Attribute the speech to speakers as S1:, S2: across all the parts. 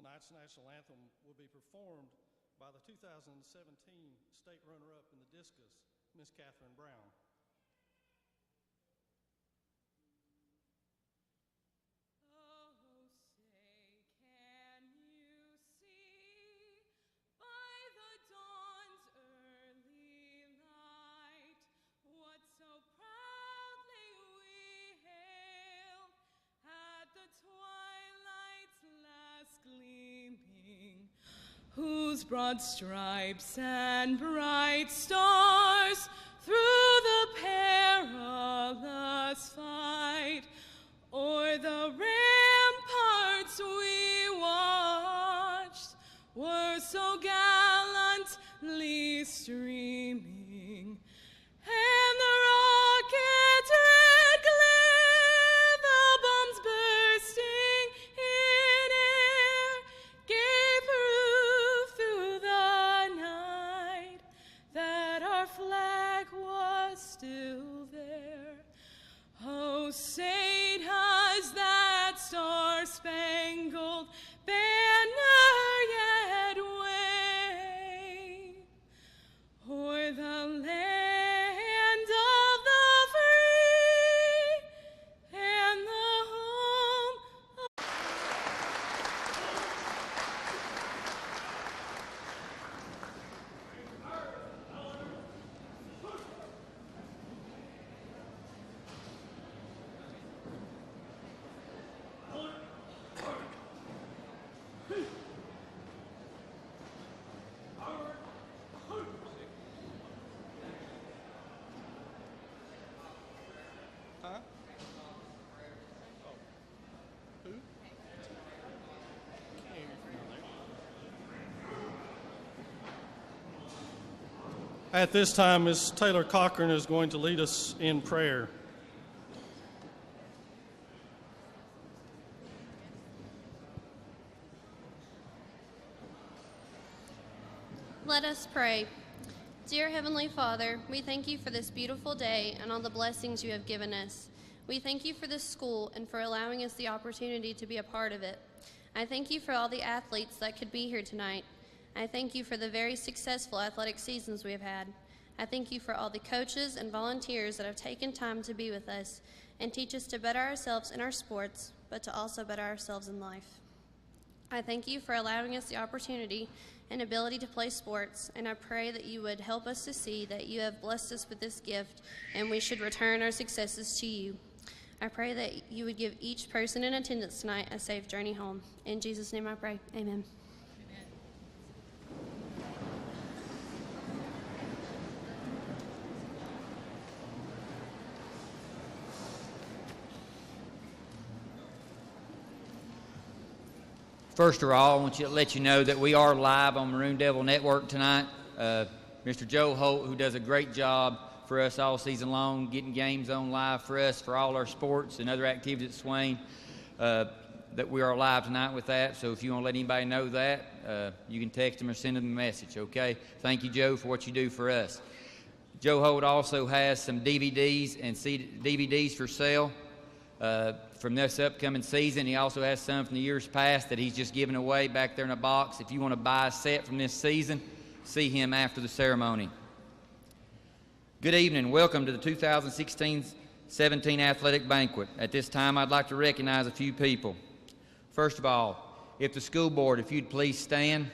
S1: tonight's national anthem will be performed by the 2017 state runner-up in the discus, Miss Catherine Brown.
S2: Whose broad stripes and bright stars through the perilous fight o'er the ramparts we watched were so gallantly streaming, and the rocket's red glare, the bombs bursting in air, gave proof through the night that our flag was still there. Oh, say does that star-spangled banner yet wave o'er the land of the free and the home of
S1: Huh? Oh. Who? Can't hear you from down there. At this time, Ms. Taylor Cochran is going to lead us in prayer.
S3: Let us pray. Dear Heavenly Father, we thank you for this beautiful day and all the blessings you have given us. We thank you for this school and for allowing us the opportunity to be a part of it. I thank you for all the athletes that could be here tonight. I thank you for the very successful athletic seasons we have had. I thank you for all the coaches and volunteers that have taken time to be with us and teach us to better ourselves in our sports, but to also better ourselves in life. I thank you for allowing us the opportunity and ability to play sports, and I pray that you would help us to see that you have blessed us with this gift and we should return our successes to you. I pray that you would give each person in attendance tonight a safe journey home. In Jesus' name I pray, amen.
S4: First of all, I want to let you know that we are live on Maroon Devil Network tonight. Mr. Joe Holt, who does a great job for us all season long, getting games on live for us for all our sports and other activities at Swain, that we are live tonight with that. So if you want to let anybody know that, you can text them or send them a message, okay? Thank you, Joe, for what you do for us. Joe Holt also has some DVDs and DVDs for sale from this upcoming season. He also has some from the years past that he's just giving away back there in a box. If you want to buy a set from this season, see him after the ceremony. Good evening. Welcome to the 2016-17 Athletic Banquet. At this time, I'd like to recognize a few people. First of all, if the school board, if you'd please stand,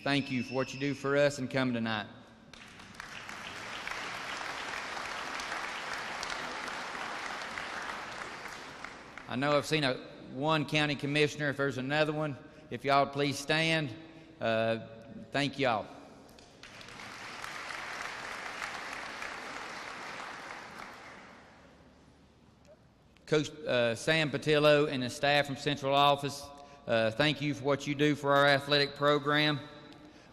S4: thank you for what you do for us and coming tonight. I know I've seen one county commissioner. If there's another one, if y'all would please stand. Thank y'all. Coach Sam Patillo and the staff from Central Office, thank you for what you do for our athletic program.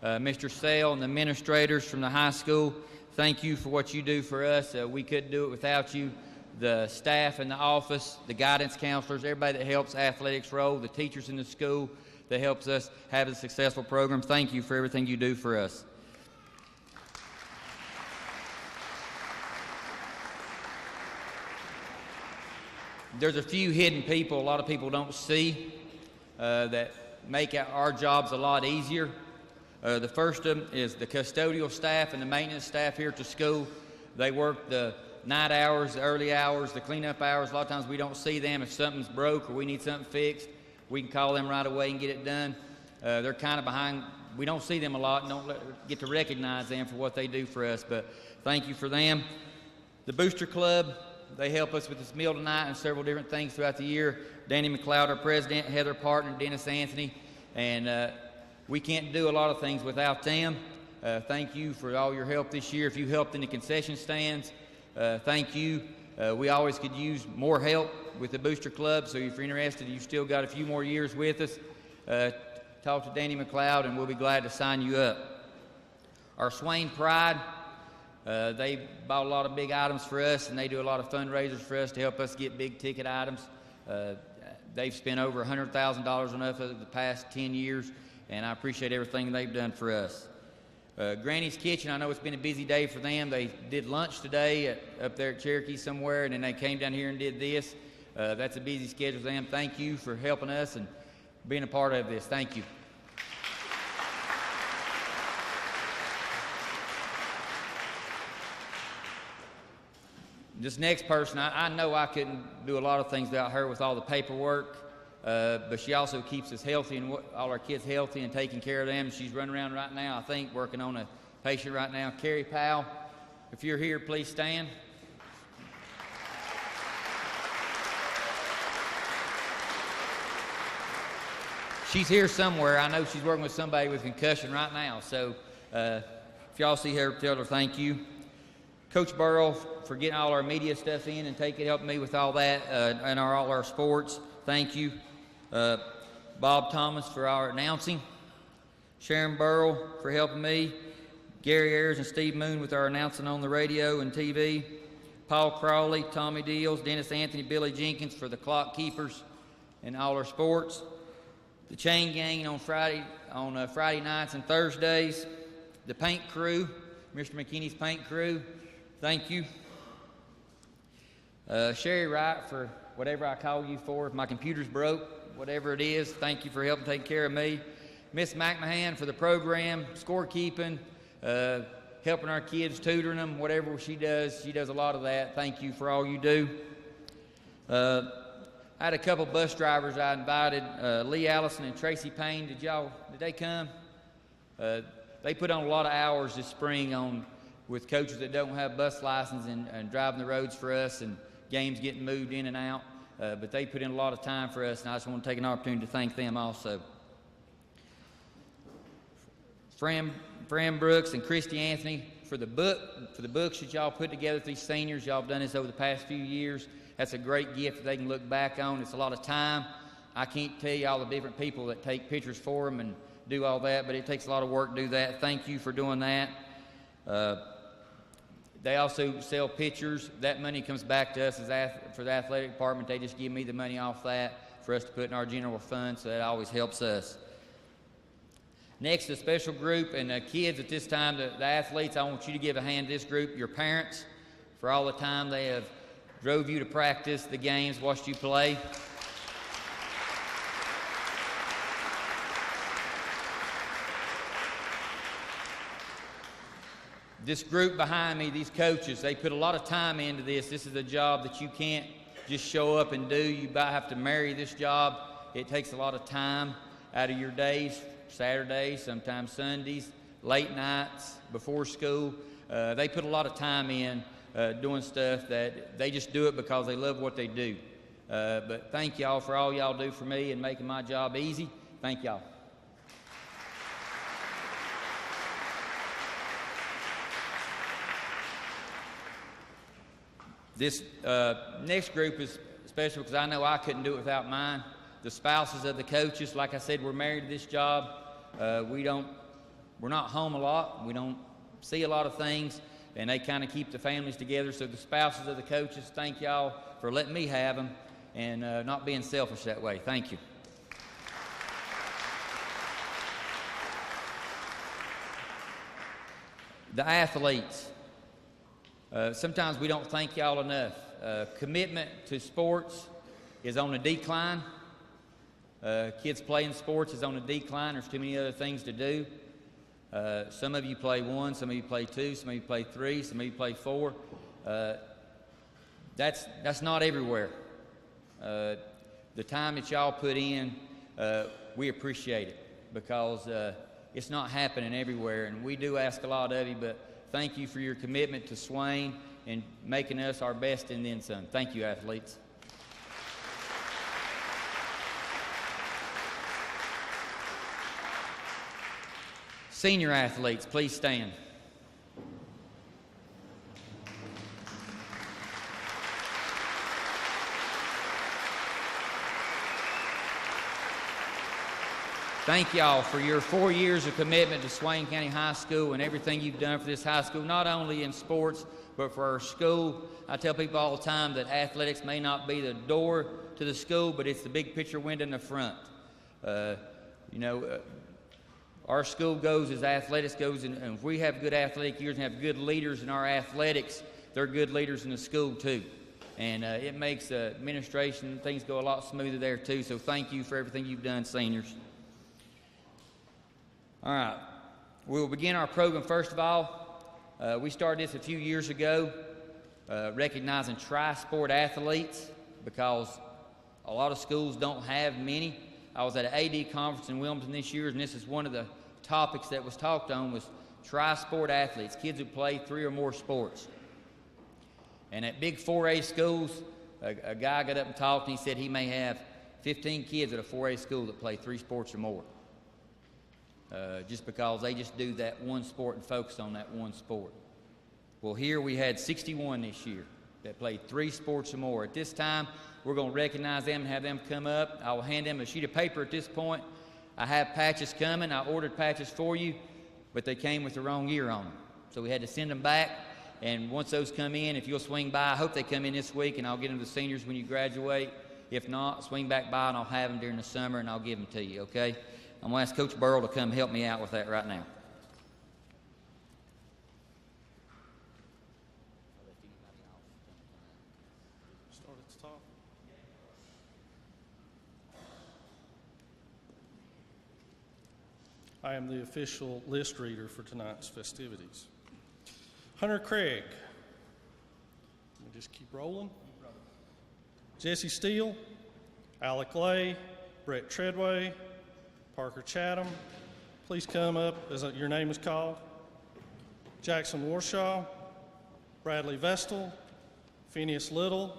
S4: Mr. Sale and the administrators from the high school, thank you for what you do for us. We couldn't do it without you. The staff in the office, the guidance counselors, everybody that helps athletics roll, the teachers in the school that helps us have a successful program. Thank you for everything you do for us. There's a few hidden people a lot of people don't see that make our jobs a lot easier. The first of them is the custodial staff and the maintenance staff here at the school. They work the night hours, the early hours, the cleanup hours. A lot of times we don't see them. If something's broke or we need something fixed, we can call them right away and get it done. They're kind of behind. We don't see them a lot and don't get to recognize them for what they do for us, but thank you for them. The Booster Club, they help us with this meal tonight and several different things throughout the year. Danny McLeod, our president, Heather partner, Dennis Anthony, and we can't do a lot of things without them. Thank you for all your help this year. If you helped in the concession stands, thank you. We always could use more help with the Booster Club, so if you're interested, you've still got a few more years with us. Talk to Danny McLeod, and we'll be glad to sign you up. Our Swain Pride, they bought a lot of big items for us, and they do a lot of fundraisers for us to help us get big-ticket items. They've spent over $100,000 on us over the past 10 years, and I appreciate everything they've done for us. Granny's Kitchen, I know it's been a busy day for them. They did lunch today up there at Cherokee somewhere, and then they came down here and did this. That's a busy schedule for them. Thank you for helping us and being a part of this. Thank you. This next person, I know I couldn't do a lot of things without her with all the paperwork, but she also keeps us healthy and all our kids healthy and taking care of them. She's running around right now, I think, working on a patient right now. Carrie Powell, if you're here, please stand. She's here somewhere. I know she's working with somebody with concussion right now, so if y'all see her, tell her thank you. Coach Burrow for getting all our media stuff in and helping me with all that and all our sports. Thank you. Bob Thomas for our announcing. Sharon Burrow for helping me. Gary Ayers and Steve Moon with our announcing on the radio and TV. Paul Crawley, Tommy Deals, Dennis Anthony, Billy Jenkins for the clock keepers and all our sports. The chain gang on Friday nights and Thursdays. The paint crew, Mr. McKinney's paint crew. Thank you. Sherry Wright for whatever I call you for. If my computer's broke, whatever it is, thank you for helping take care of me. Miss McMahon for the program, scorekeeping, helping our kids, tutoring them, whatever she does a lot of that. Thank you for all you do. I had a couple bus drivers I invited, Lee Allison and Tracy Payne. Did they come? They put on a lot of hours this spring with coaches that don't have bus license and driving the roads for us and games getting moved in and out. But they put in a lot of time for us, and I just want to take an opportunity to thank them also. Fran Brooks and Christy Anthony for the books that y'all put together for these seniors. Y'all have done this over the past few years. That's a great gift that they can look back on. It's a lot of time. I can't tell you all the different people that take pictures for them and do all that, but it takes a lot of work to do that. Thank you for doing that. They also sell pictures. That money comes back to us for the athletic department. They just give me the money off that for us to put in our general fund, so that always helps us. Next, the special group and the kids at this time, the athletes, I want you to give a hand to this group, your parents, for all the time they have drove you to practice, the games, watched you play. This group behind me, these coaches, they put a lot of time into this. This is a job that you can't just show up and do. You have to marry this job. It takes a lot of time out of your days, Saturdays, sometimes Sundays, late nights, before school. They put a lot of time in doing stuff that they just do it because they love what they do. But thank y'all for all y'all do for me and making my job easy. Thank y'all. This next group is special because I know I couldn't do it without mine. The spouses of the coaches, like I said, we're married to this job. We're not home a lot. We don't see a lot of things, and they kind of keep the families together. So the spouses of the coaches, thank y'all for letting me have them and not being selfish that way. Thank you. The athletes. Sometimes we don't thank y'all enough. Commitment to sports is on a decline. Kids playing sports is on a decline. There's too many other things to do. Some of you play 1, some of you play 2, some of you play 3, some of you play 4. That's not everywhere. The time that y'all put in, we appreciate it because it's not happening everywhere, and we do ask a lot of you, but thank you for your commitment to Swain and making us our best and then some. Thank you, athletes. Senior athletes, please stand. Thank y'all for your 4 years of commitment to Swain County High School and everything you've done for this high school, not only in sports, but for our school. I tell people all the time that athletics may not be the door to the school, but it's the big picture window in the front. Our school goes as athletics goes, and if we have good athletic years and have good leaders in our athletics, they're good leaders in the school too. And it makes administration, things go a lot smoother there too, so thank you for everything you've done, seniors. All right, we will begin our program first of all. We started this a few years ago, recognizing tri-sport athletes because a lot of schools don't have many. I was at an AD conference in Wilmington this year, and this is one of the topics that was talked on was tri-sport athletes, kids who play 3 or more sports. And at big 4A schools, a guy got up and talked, and he said he may have 15 kids at a 4A school that play 3 sports or more. Just because they just do that one sport and focus on that one sport. Well, here we had 61 this year that played 3 sports or more. At this time, we're going to recognize them and have them come up. I will hand them a sheet of paper at this point. I have patches coming. I ordered patches for you, but they came with the wrong year on them. So we had to send them back, and once those come in, if you'll swing by, I hope they come in this week, and I'll get them to the seniors when you graduate. If not, swing back by, and I'll have them during the summer, and I'll give them to you, okay? I'm going to ask Coach Burrell to come help me out with that right now.
S1: Start at the top. I am the official list reader for tonight's festivities. Hunter Craig. Let me just keep rolling. Jesse Steele, Alec Lay, Brett Treadway, Parker Chatham, please come up as your name is called. Jackson Warshaw, Bradley Vestal, Phineas Little,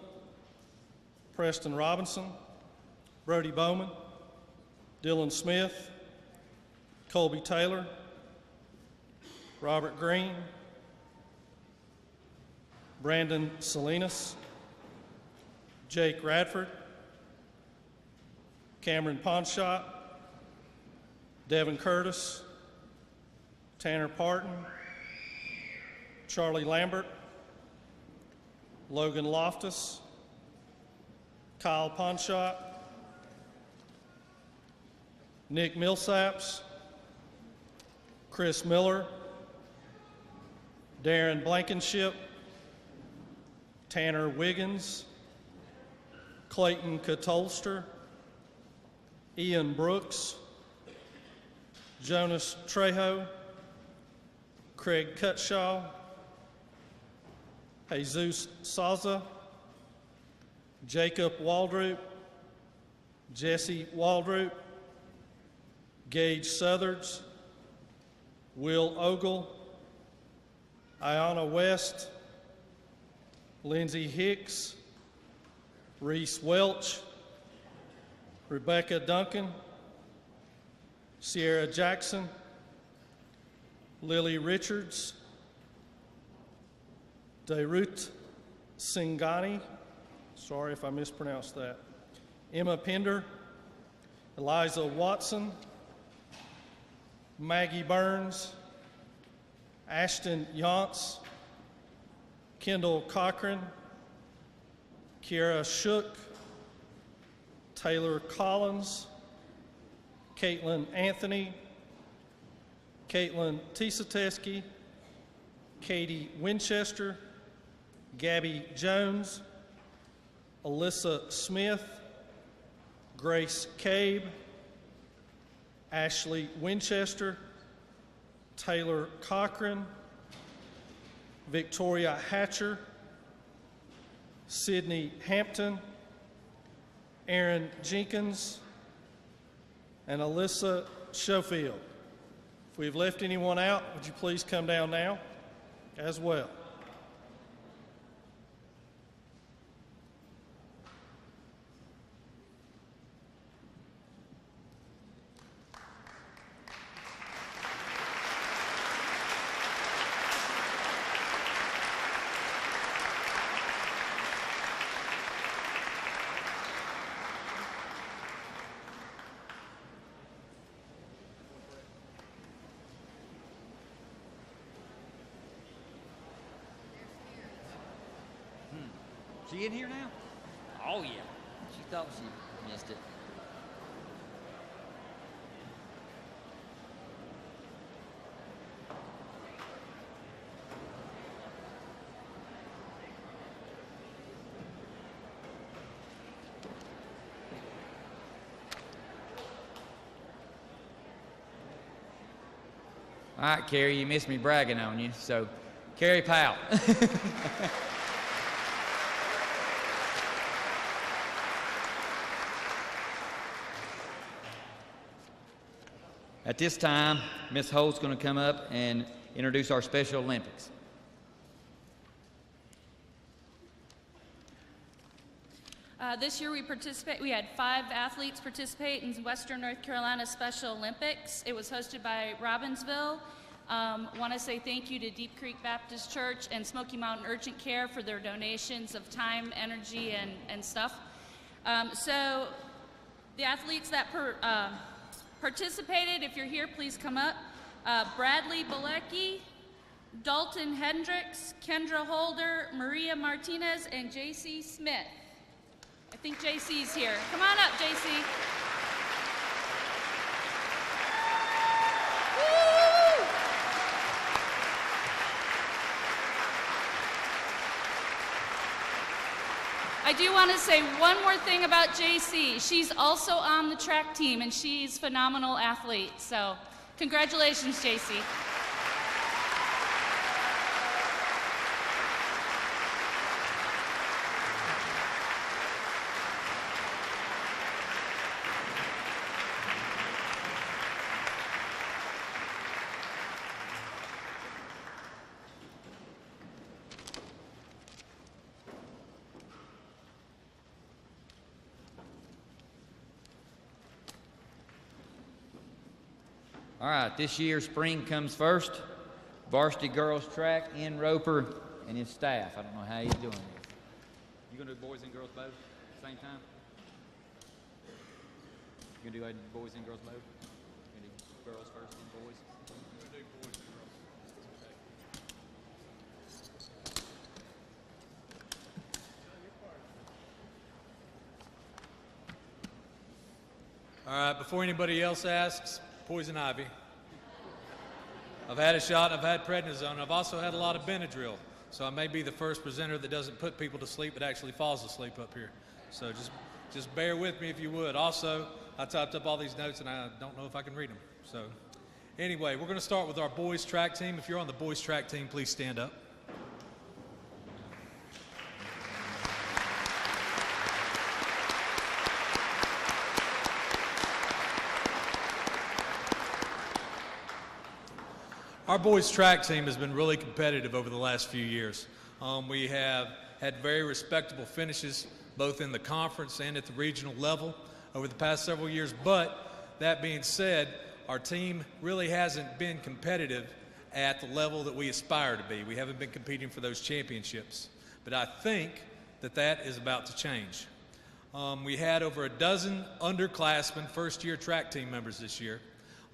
S1: Preston Robinson, Brody Bowman, Dylan Smith, Colby Taylor, Robert Green, Brandon Salinas, Jake Radford, Cameron Ponshot, Devin Curtis, Tanner Parton, Charlie Lambert, Logan Loftus, Kyle Ponshot, Nick Millsaps, Chris Miller, Darren Blankenship, Tanner Wiggins, Clayton Katolster, Ian Brooks, Jonas Trejo, Craig Cutshaw, Jesus Saza, Jacob Waldroop, Jesse Waldroop, Gage Southards, Will Ogle, Ayanna West, Lindsay Hicks, Reese Welch, Rebecca Duncan, Sierra Jackson, Lily Richards, Dairut Singhani, sorry if I mispronounced that, Emma Pender, Eliza Watson, Maggie Burns, Ashton Yance, Kendall Cochran, Kiara Shook, Taylor Collins, Caitlin Anthony, Caitlin Tisateski, Katie Winchester, Gabby Jones, Alyssa Smith, Grace Cabe, Ashley Winchester, Taylor Cochran, Victoria Hatcher, Sydney Hampton, Aaron Jenkins, and Alyssa Schofield. If we've left anyone out, would you please come down now as well?
S4: She in here now? Oh, yeah. She thought she missed it. All right, Carrie, you missed me bragging on you. So, Carrie Powell. At this time, Ms. Holt's going to come up and introduce our Special Olympics.
S5: This year we had 5 athletes participate in Western North Carolina Special Olympics. It was hosted by Robbinsville. Want to say thank you to Deep Creek Baptist Church and Smoky Mountain Urgent Care for their donations of time, energy, and stuff. So the athletes that participated, if you're here, please come up. Bradley Bilecki, Dalton Hendricks, Kendra Holder, Maria Martinez, and J.C. Smith. I think J.C.'s here. Come on up, J.C. Woo! I do want to say one more thing about J.C. She's also on the track team, and she's a phenomenal athlete. So congratulations, J.C.
S4: All right, this year spring comes first. Varsity girls track, Ian Roper and his staff. I don't know how he's doing this. You gonna do boys and girls both at the same time? You gonna do boys and girls both? You gonna do girls first and boys? I'm gonna do boys and girls.
S6: All right, before anybody else asks, poison ivy. I've had a shot, I've had prednisone, I've also had a lot of Benadryl. So I may be the first presenter that doesn't put people to sleep but actually falls asleep up here. So just bear with me if you would. Also, I typed up all these notes and I don't know if I can read them. So anyway, we're gonna start with our boys track team. If you're on the boys track team, please stand up. Our boys track team has been really competitive over the last few years. We have had very respectable finishes both in the conference and at the regional level over the past several years. But that being said, our team really hasn't been competitive at the level that we aspire to be. We haven't been competing for those championships. But I think that is about to change. We had over a dozen underclassmen first-year track team members this year.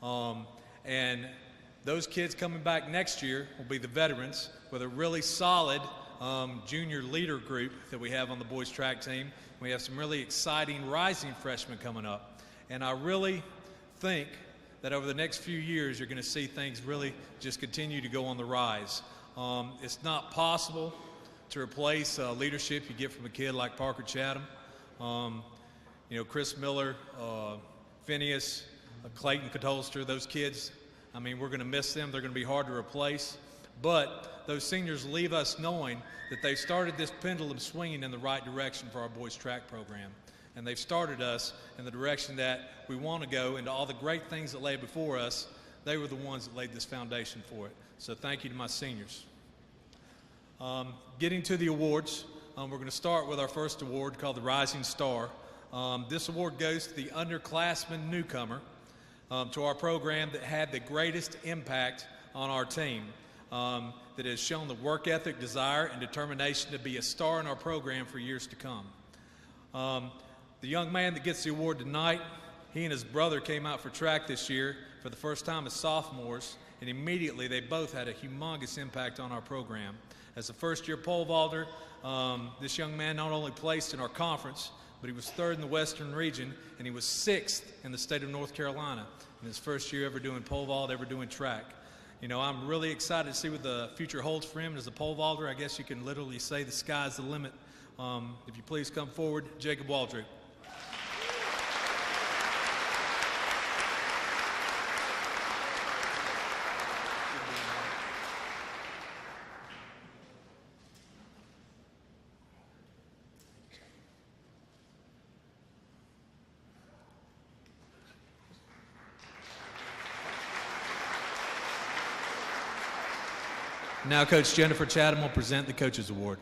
S6: And those kids coming back next year will be the veterans with a really solid junior leader group that we have on the boys track team. We have some really exciting rising freshmen coming up. And I really think that over the next few years, you're going to see things really just continue to go on the rise. It's not possible to replace leadership you get from a kid like Parker Chatham. You know, Chris Miller, Phineas, Clayton Catolster, those kids, I mean, we're going to miss them. They're going to be hard to replace. But those seniors leave us knowing that they've started this pendulum swinging in the right direction for our boys track program. And they've started us in the direction that we want to go, into all the great things that lay before us. They were the ones that laid this foundation for it. So thank you to my seniors. Getting to the awards, we're going to start with our first award called the Rising Star. This award goes to the underclassman newcomer to our program that had the greatest impact on our team, that has shown the work ethic, desire, and determination to be a star in our program for years to come. The young man that gets the award tonight, he and his brother came out for track this year for the first time as sophomores, and immediately they both had a humongous impact on our program. As a first-year pole vaulter, this young man not only placed in our conference, but he was third in the Western region, and he was sixth in the state of North Carolina in his first year ever doing pole vault, ever doing track. You know, I'm really excited to see what the future holds for him as a pole vaulter. I guess you can literally say the sky's the limit. If you please come forward, Jacob Waldrick. Now Coach Jennifer Chatham will present the Coaches Award.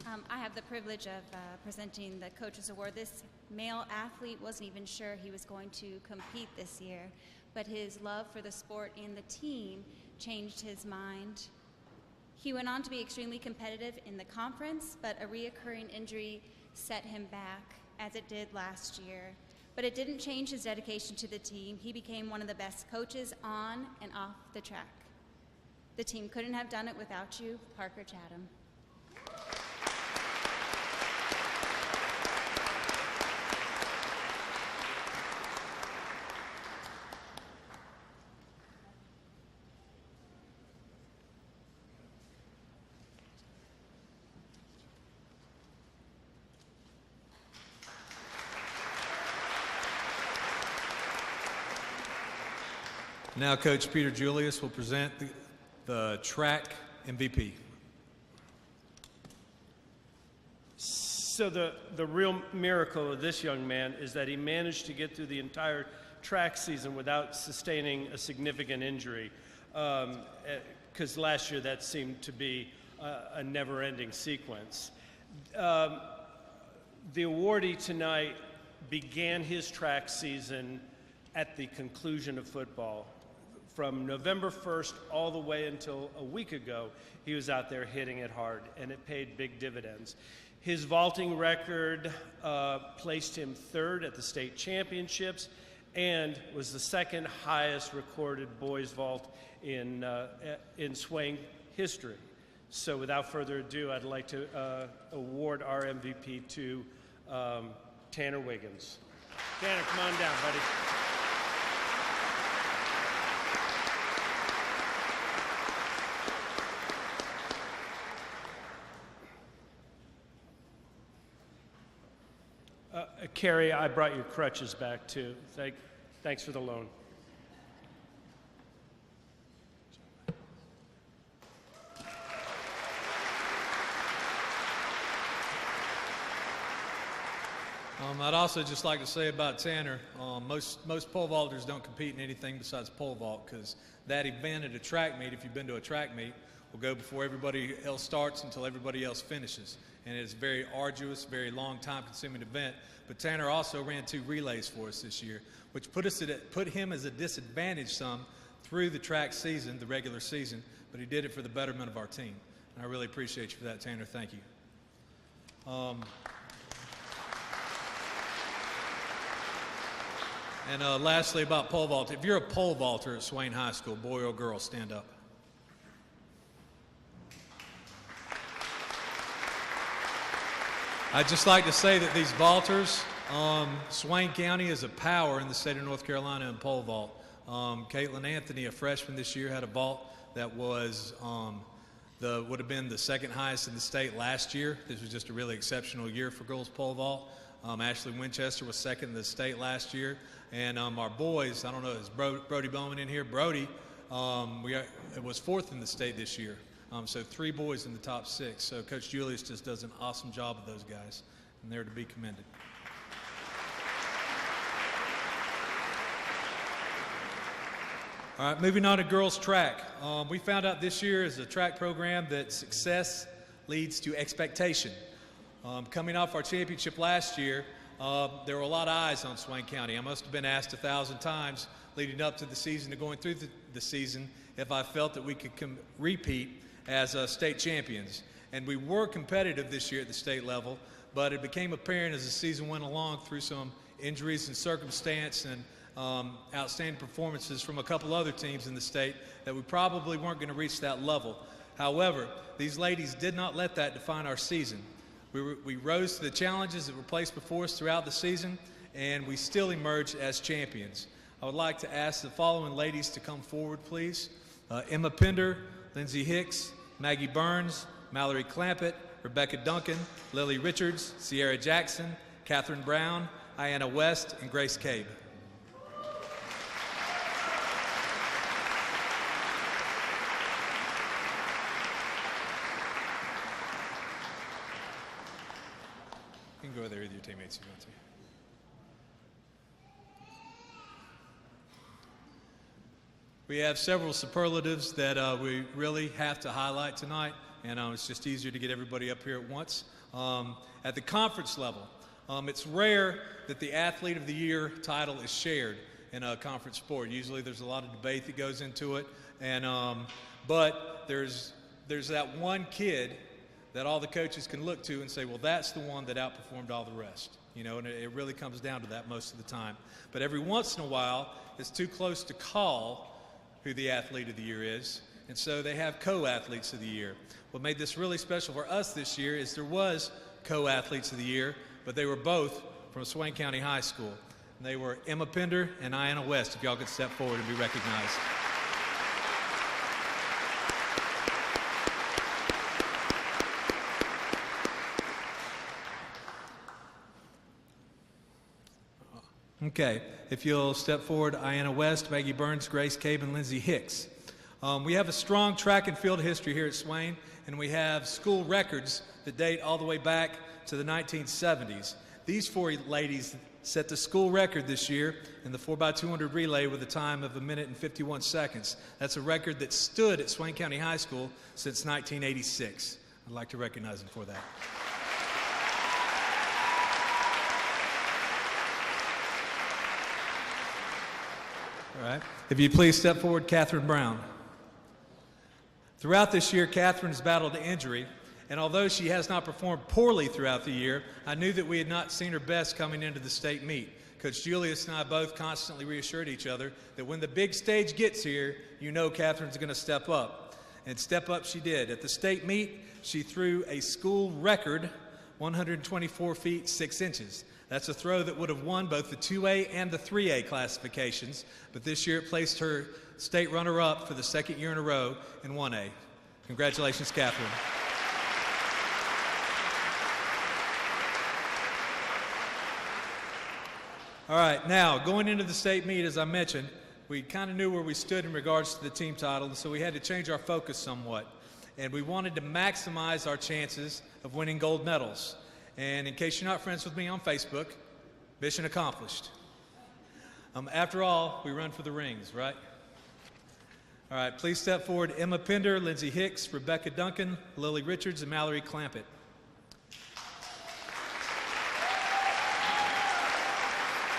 S7: I have the privilege of presenting the Coaches Award. This male athlete wasn't even sure he was going to compete this year, but his love for the sport and the team changed his mind. He went on to be extremely competitive in the conference, but a reoccurring injury set him back, as it did last year. But it didn't change his dedication to the team. He became one of the best coaches on and off the track. The team couldn't have done it without you, Parker Chatham.
S6: Now Coach Peter Julius will present the track MVP.
S8: So the real miracle of this young man is that he managed to get through the entire track season without sustaining a significant injury, because last year that seemed to be a never-ending sequence. The awardee tonight began his track season at the conclusion of football. From November 1st all the way until a week ago, he was out there hitting it hard, and it paid big dividends. His vaulting record placed him third at the state championships and was the second highest recorded boys vault in swaying history. So without further ado, I'd like to award our MVP to Tanner Wiggins. Tanner, come on down, buddy. Carrie, I brought your crutches back too. Thanks for the loan.
S6: I'd also just like to say about Tanner, most pole vaulters don't compete in anything besides pole vault, because that event at a track meet, if you've been to a track meet, will go before everybody else starts until everybody else finishes. And it's a very arduous, very long time-consuming event. But Tanner also ran 2 relays for us this year, which put him as a disadvantage some through the track season, the regular season, but he did it for the betterment of our team. And I really appreciate you for that, Tanner. Thank you. And lastly, about pole vault. If you're a pole vaulter at Swain High School, boy or girl, stand up. I'd just like to say that these vaulters, Swain County is a power in the state of North Carolina in pole vault. Caitlin Anthony, a freshman this year, had a vault that was would have been the second highest in the state last year. This was just a really exceptional year for girls pole vault. Ashley Winchester was second in the state last year. And our boys, I don't know, is Brody Bowman in here? Brody was fourth in the state this year. So 3 boys in the top 6. So Coach Julius just does an awesome job with those guys, and they're to be commended. All right, moving on to girls track. We found out this year is a track program that success leads to expectation. Coming off our championship last year, there were a lot of eyes on Swain County. I must have been asked 1,000 times leading up to the season and going through the season if I felt that we could repeat as state champions. And we were competitive this year at the state level, but it became apparent as the season went along through some injuries and circumstance and outstanding performances from a couple other teams in the state that we probably weren't going to reach that level. However, these ladies did not let that define our season. We rose to the challenges that were placed before us throughout the season, and we still emerged as champions. I would like to ask the following ladies to come forward, please. Emma Pender, Lindsay Hicks, Maggie Burns, Mallory Clampett, Rebecca Duncan, Lily Richards, Sierra Jackson, Catherine Brown, Ayanna West, and Grace Cabe. You can go there with your teammates if you want to. We have several superlatives that we really have to highlight tonight, and it's just easier to get everybody up here at once. At the conference level, it's rare that the Athlete of the Year title is shared in a conference sport. Usually there's a lot of debate that goes into it, and but there's that one kid that all the coaches can look to and say, well, that's the one that outperformed all the rest. You know, and it really comes down to that most of the time. But every once in a while, it's too close to call who the Athlete of the Year is, and so they have co-athletes of the year. What made this really special for us this year is there was co-athletes of the year, but they were both from Swain County High School. And they were Emma Pender and Ayanna West, if y'all could step forward and be recognized. Okay, if you'll step forward, Ayanna West, Maggie Burns, Grace Cabe, and Lindsay Hicks. We have a strong track and field history here at Swain, and we have school records that date all the way back to the 1970s. These 4 ladies set the school record this year in the 4x200 relay with a time of 1 minute and 51 seconds. That's a record that stood at Swain County High School since 1986. I'd like to recognize them for that. All right. If you'd please step forward, Catherine Brown. Throughout this year, Catherine has battled injury, and although she has not performed poorly throughout the year, I knew that we had not seen her best coming into the state meet. Coach Julius and I both constantly reassured each other that when the big stage gets here, you know Catherine's going to step up. And step up she did. At the state meet, she threw a school record 124 feet 6 inches. That's a throw that would have won both the 2A and the 3A classifications, but this year it placed her state runner-up for the 2nd year in a row in 1A. Congratulations, Catherine. All right, now, going into the state meet, as I mentioned, we kind of knew where we stood in regards to the team title, so we had to change our focus somewhat. And we wanted to maximize our chances of winning gold medals. And in case you're not friends with me on Facebook, mission accomplished. After all, we run for the rings, right? All right, please step forward Emma Pender, Lindsay Hicks, Rebecca Duncan, Lily Richards, and Mallory Clampett.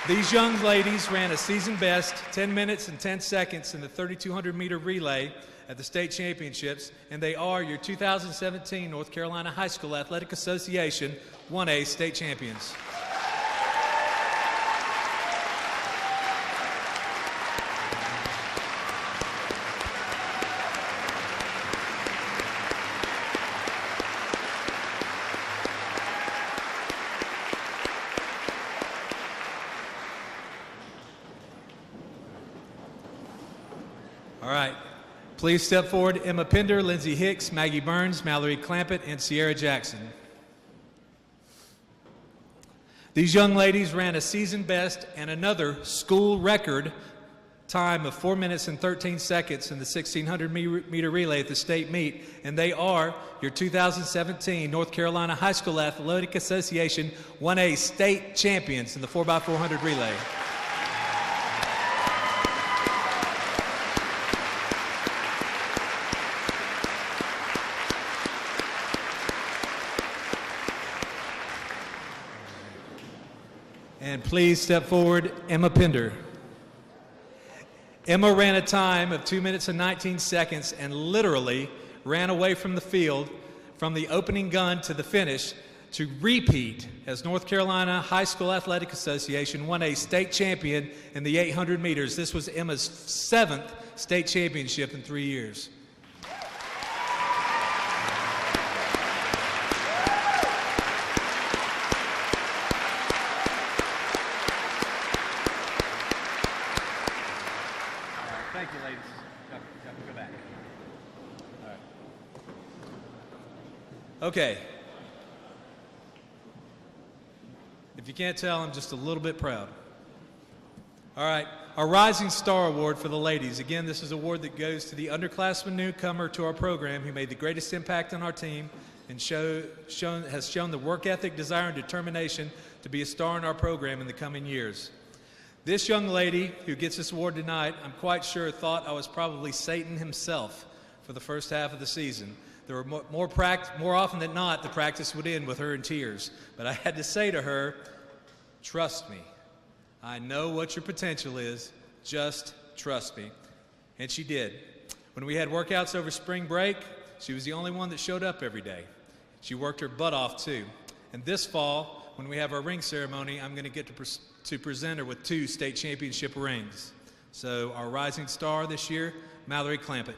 S6: These young ladies ran a season best 10 minutes and 10 seconds in the 3,200 meter relay at the state championships, and they are your 2017 North Carolina High School Athletic Association 1A state champions. All right. Please step forward Emma Pender, Lindsay Hicks, Maggie Burns, Mallory Clampett, and Sierra Jackson. These young ladies ran a season best and another school record time of 4 minutes and 13 seconds in the 1,600 meter relay at the state meet, and they are your 2017 North Carolina High School Athletic Association 1A state champions in the 4x400 relay. And please step forward, Emma Pender. Emma ran a time of 2 minutes and 19 seconds and literally ran away from the field from the opening gun to the finish to repeat as North Carolina High School Athletic Association 1A state champion in the 800 meters. This was Emma's 7th state championship in 3 years.
S9: Thank you, ladies. Go back. All right.
S6: Okay. If you can't tell, I'm just a little bit proud. All right. Our Rising Star Award for the ladies. Again, this is an award that goes to the underclassman newcomer to our program who made the greatest impact on our team and has shown the work ethic, desire, and determination to be a star in our program in the coming years. This young lady who gets this award tonight, I'm quite sure thought I was probably Satan himself for the first half of the season. There were more often than not, the practice would end with her in tears. But I had to say to her, trust me. I know what your potential is. Just trust me. And she did. When we had workouts over spring break, she was the only one that showed up every day. She worked her butt off too. And this fall, when we have our ring ceremony, I'm going to get to present her with 2 state championship rings. So our rising star this year, Mallory Clampett.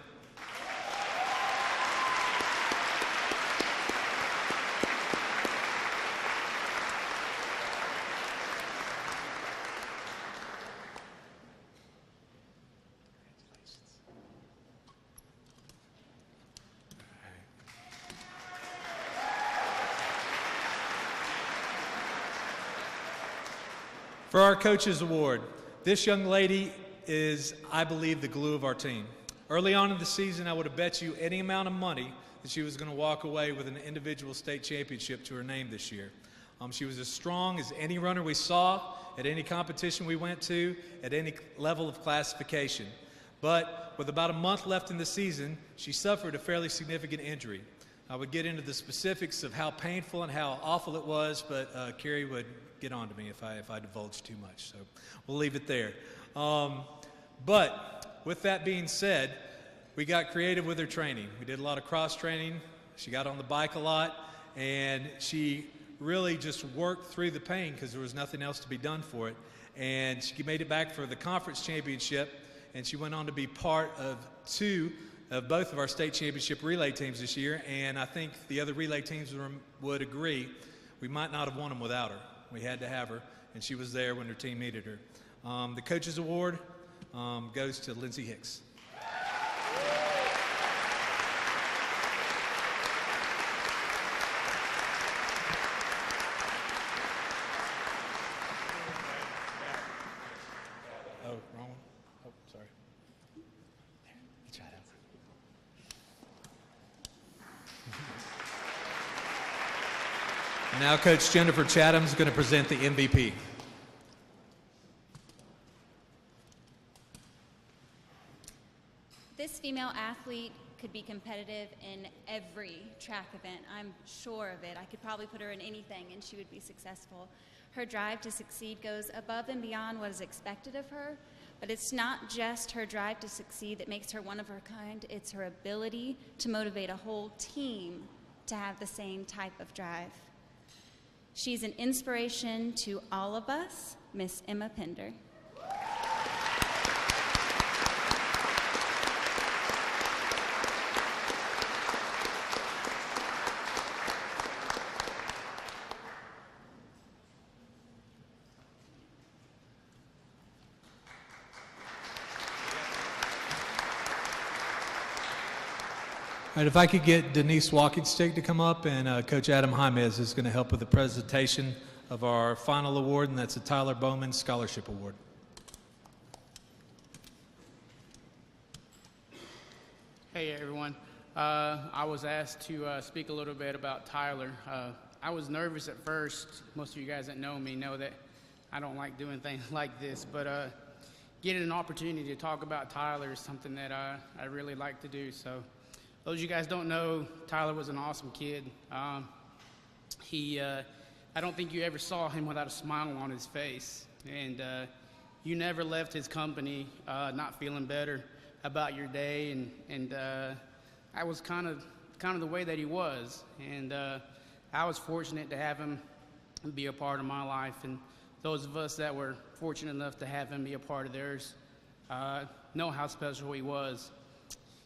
S6: For our Coaches Award, this young lady is, I believe, the glue of our team. Early on in the season, I would have bet you any amount of money that she was going to walk away with an individual state championship to her name this year. She was as strong as any runner we saw at any competition we went to, at any level of classification. But with about a month left in the season, she suffered a fairly significant injury. I would get into the specifics of how painful and how awful it was, but Carrie would get on to me if I divulge too much. So we'll leave it there. But with that being said, we got creative with her training. We did a lot of cross training. She got on the bike a lot, and she really just worked through the pain because there was nothing else to be done for it. And she made it back for the conference championship, and she went on to be part of both of our state championship relay teams this year. And I think the other relay teams would agree we might not have won them without her. We had to have her, and she was there when her team needed her. The Coaches Award goes to Lindsay Hicks. Oh, wrong one? Oh, sorry. There, you try that one. Now Coach Jennifer Chatham is going to present the MVP.
S7: This female athlete could be competitive in every track event. I'm sure of it. I could probably put her in anything and she would be successful. Her drive to succeed goes above and beyond what is expected of her, but it's not just her drive to succeed that makes her one of her kind. It's her ability to motivate a whole team to have the same type of drive. She's an inspiration to all of us, Miss Emma Pender.
S6: right, if I could get Denise Walkingstick to come up, and Coach Adam Jaimez is going to help with the presentation of our final award, and that's the Tyler Bowman Scholarship Award.
S10: Hey everyone. I was asked to speak a little bit about Tyler. I was nervous at first. Most of you guys that know me know that I don't like doing things like this, but getting an opportunity to talk about Tyler is something that I really like to do. So those of you guys don't know, Tyler was an awesome kid. I don't think you ever saw him without a smile on his face, and you never left his company not feeling better about your day, and I was kind of the way that he was, and I was fortunate to have him be a part of my life, and those of us that were fortunate enough to have him be a part of theirs know how special he was.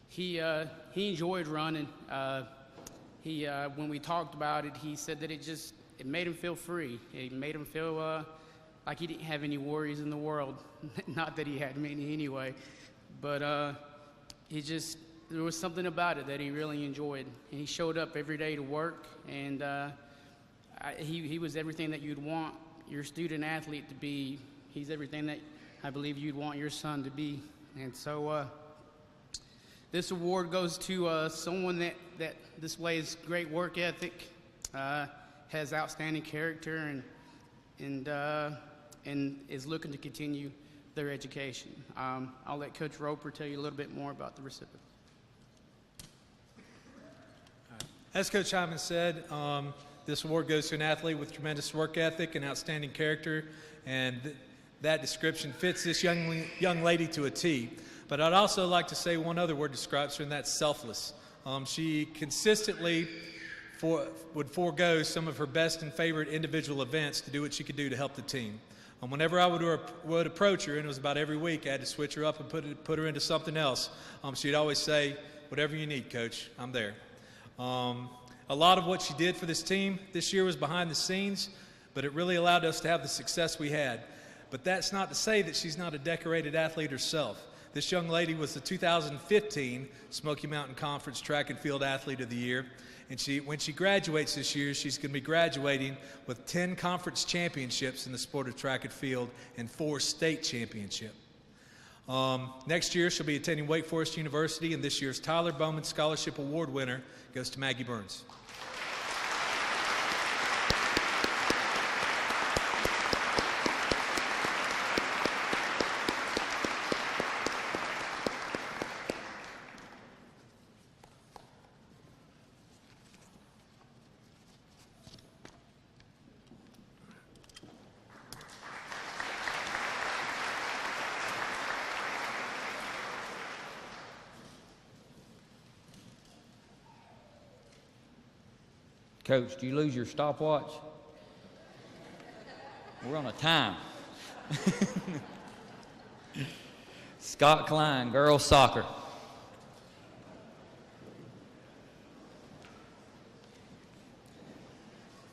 S10: He enjoyed running. When we talked about it, he said that it made him feel free. It made him feel like he didn't have any worries in the world. Not that he had many anyway, but there was something about it that he really enjoyed. And he showed up every day to work, and he was everything that you'd want your student athlete to be. He's everything that I believe you'd want your son to be. And so this award goes to someone that displays great work ethic, has outstanding character, and is looking to continue their education. I'll let Coach Roper tell you a little bit more about the recipient.
S6: As Coach Hyman said, this award goes to an athlete with tremendous work ethic and outstanding character, and that description fits this young lady to a T. But I'd also like to say one other word describes her, and that's selfless. She consistently would forego some of her best and favorite individual events to do what she could do to help the team. Whenever I would approach her, and it was about every week, I had to switch her up and put her into something else. She'd always say, "Whatever you need, Coach, I'm there." A lot of what she did for this team this year was behind the scenes, but it really allowed us to have the success we had. But that's not to say that she's not a decorated athlete herself. This young lady was the 2015 Smoky Mountain Conference Track and Field Athlete of the Year. And when she graduates this year, she's going to be graduating with 10 conference championships in the sport of track and field and 4 state championships. Next year, she'll be attending Wake Forest University, and this year's Tyler Bowman Scholarship Award winner goes to Maggie Burns.
S4: Coach, do you lose your stopwatch? We're on a time. Scott Klein, girls soccer.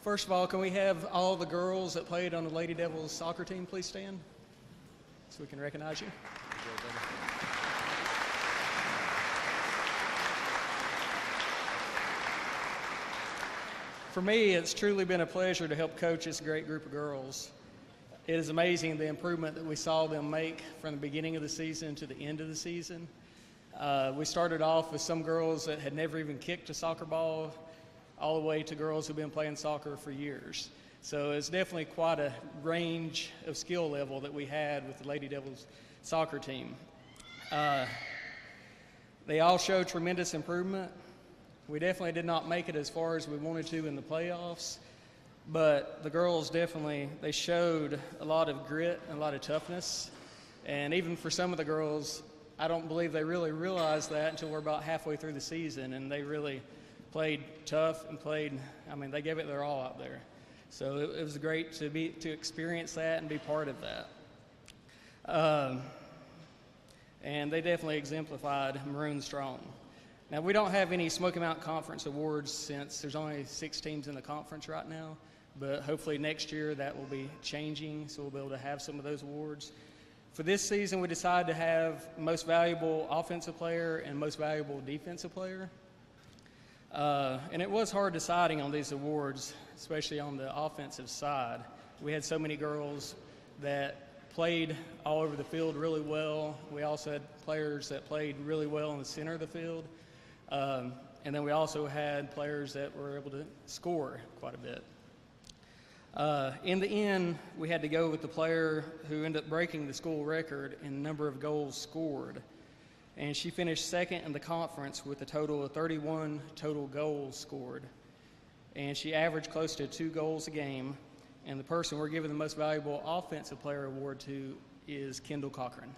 S11: First of all, can we have all the girls that played on the Lady Devils soccer team please stand so we can recognize you? For me, it's truly been a pleasure to help coach this great group of girls. It is amazing the improvement that we saw them make from the beginning of the season to the end of the season. We started off with some girls that had never even kicked a soccer ball, all the way to girls who've been playing soccer for years. So it's definitely quite a range of skill level that we had with the Lady Devils soccer team. They all showed tremendous improvement. We definitely did not make it as far as we wanted to in the playoffs, but the girls definitely, they showed a lot of grit and a lot of toughness. And even for some of the girls, I don't believe they really realized that until we're about halfway through the season, and they really played tough and they gave it their all out there. So it was great to experience that and be part of that. And they definitely exemplified Maroon Strong. Now, we don't have any Smoky Mountain Conference awards since there's only 6 teams in the conference right now, but hopefully next year that will be changing, so we'll be able to have some of those awards. For this season, we decided to have most valuable offensive player and most valuable defensive player. And it was hard deciding on these awards, especially on the offensive side. We had so many girls that played all over the field really well. We also had players that played really well in the center of the field. And then we also had players that were able to score quite a bit. In the end, we had to go with the player who ended up breaking the school record in number of goals scored. And she finished second in the conference with a total of 31 total goals scored. And she averaged close to 2 goals a game. And the person we're giving the most valuable offensive player award to is Kendall Cochran.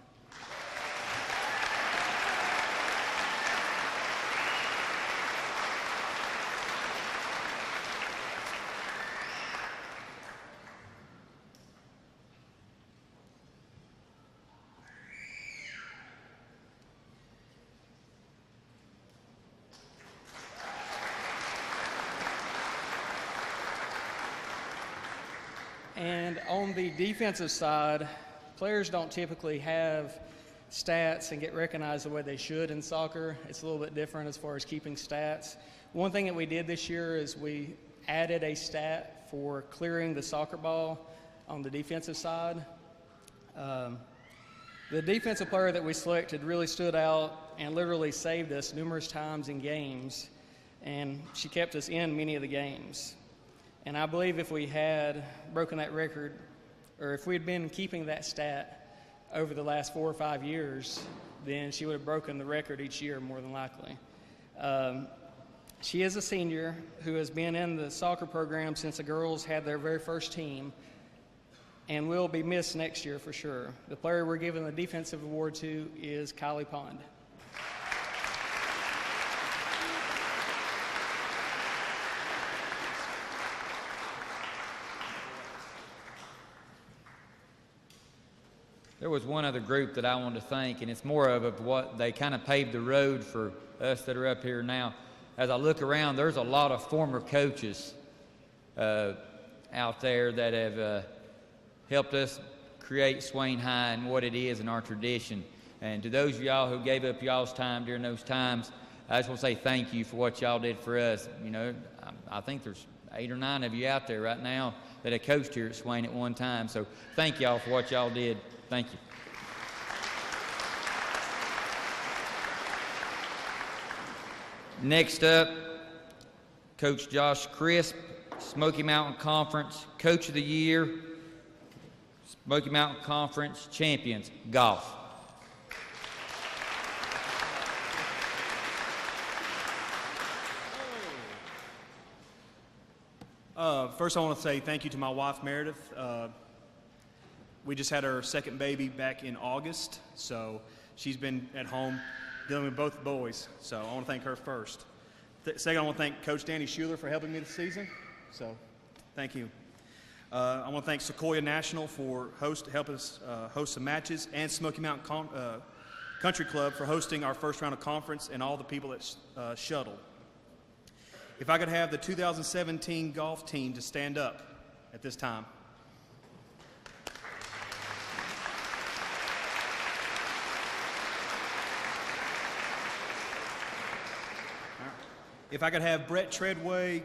S11: And on the defensive side, players don't typically have stats and get recognized the way they should in soccer. It's a little bit different as far as keeping stats. One thing that we did this year is we added a stat for clearing the soccer ball on the defensive side. The defensive player that we selected really stood out and literally saved us numerous times in games, and she kept us in many of the games. And I believe if we had broken that record, or if we had been keeping that stat over the last 4 or 5 years, then she would have broken the record each year more than likely. She is a senior who has been in the soccer program since the girls had their very first team and will be missed next year for sure. The player we're giving the defensive award to is Kylie Pond.
S4: There was one other group that I wanted to thank, and it's more of what they kind of paved the road for us that are up here now. As I look around, there's a lot of former coaches out there that have helped us create Swain High and what it is in our tradition. And to those of y'all who gave up y'all's time during those times, I just want to say thank you for what y'all did for us. You know, I think there's 8 or 9 of you out there right now that have coached here at Swain at one time. So thank y'all for what y'all did. Thank you. Next up, Coach Josh Crisp, Smoky Mountain Conference Coach of the Year, Smoky Mountain Conference Champions, Golf.
S12: First, I want to say thank you to my wife, Meredith. We just had our second baby back in August, so she's been at home dealing with both boys, so I want to thank her first. Second, I want to thank Coach Danny Schuler for helping me this season, so thank you. I want to thank Sequoia National for helping us host some matches, and Smoky Mountain Country Club for hosting our first round of conference, and all the people that shuttled. If I could have the 2017 golf team to stand up at this time. If I could have Brett Treadway,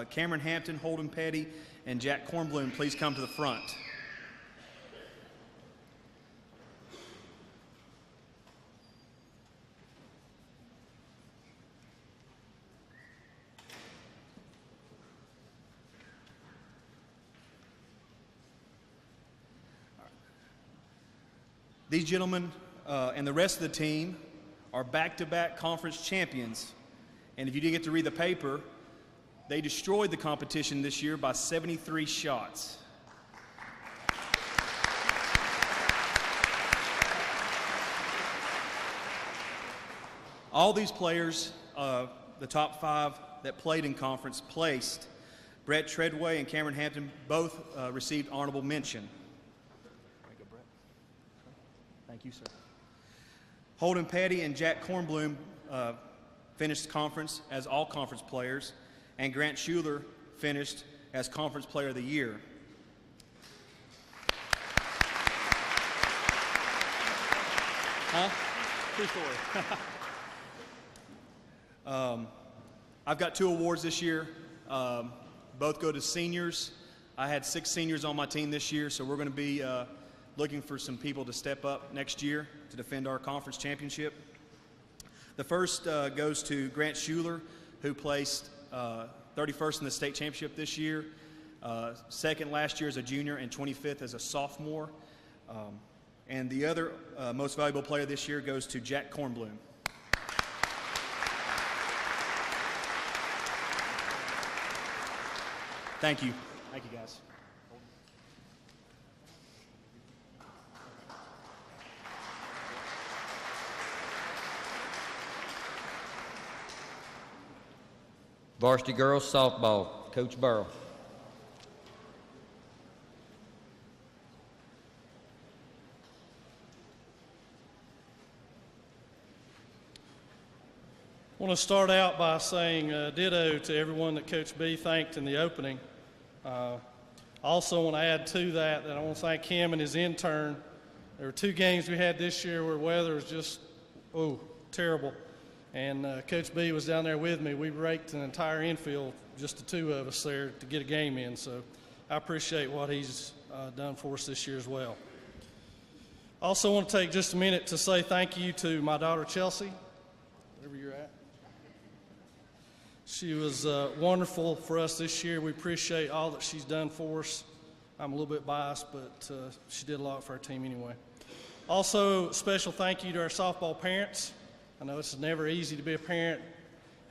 S12: Cameron Hampton, Holden Petty, and Jack Kornblum please come to the front. These gentlemen and the rest of the team are back-to-back conference champions. And if you didn't get to read the paper, they destroyed the competition this year by 73 shots. All these players, the top 5 that played in conference, placed. Brett Treadway and Cameron Hampton both received honorable mention. There you go, Brett. Thank you, sir. Holden Petty and Jack Kornblum finished conference as all conference players, and Grant Schuler finished as Conference Player of the Year. True story. I've got 2 awards this year. Both go to seniors. I had 6 seniors on my team this year, so we're going to be looking for some people to step up next year to defend our conference championship. The first goes to Grant Schuler, who placed 31st in the state championship this year, second last year as a junior, and 25th as a sophomore. And the other most valuable player this year goes to Jack Kornblum. Thank you. Thank you, guys.
S4: Varsity girls softball, Coach Burrow.
S1: I want to start out by saying ditto to everyone that Coach B thanked in the opening. I also want to add to that I want to thank him and his intern. There were 2 games we had this year where weather was just, terrible. And Coach B was down there with me. We raked an entire infield, just the 2 of us there, to get a game in. So I appreciate what he's done for us this year as well. I also want to take just a minute to say thank you to my daughter Chelsea, wherever you're at. She was wonderful for us this year. We appreciate all that she's done for us. I'm a little bit biased, but she did a lot for our team anyway. Also, a special thank you to our softball parents. I know it's never easy to be a parent,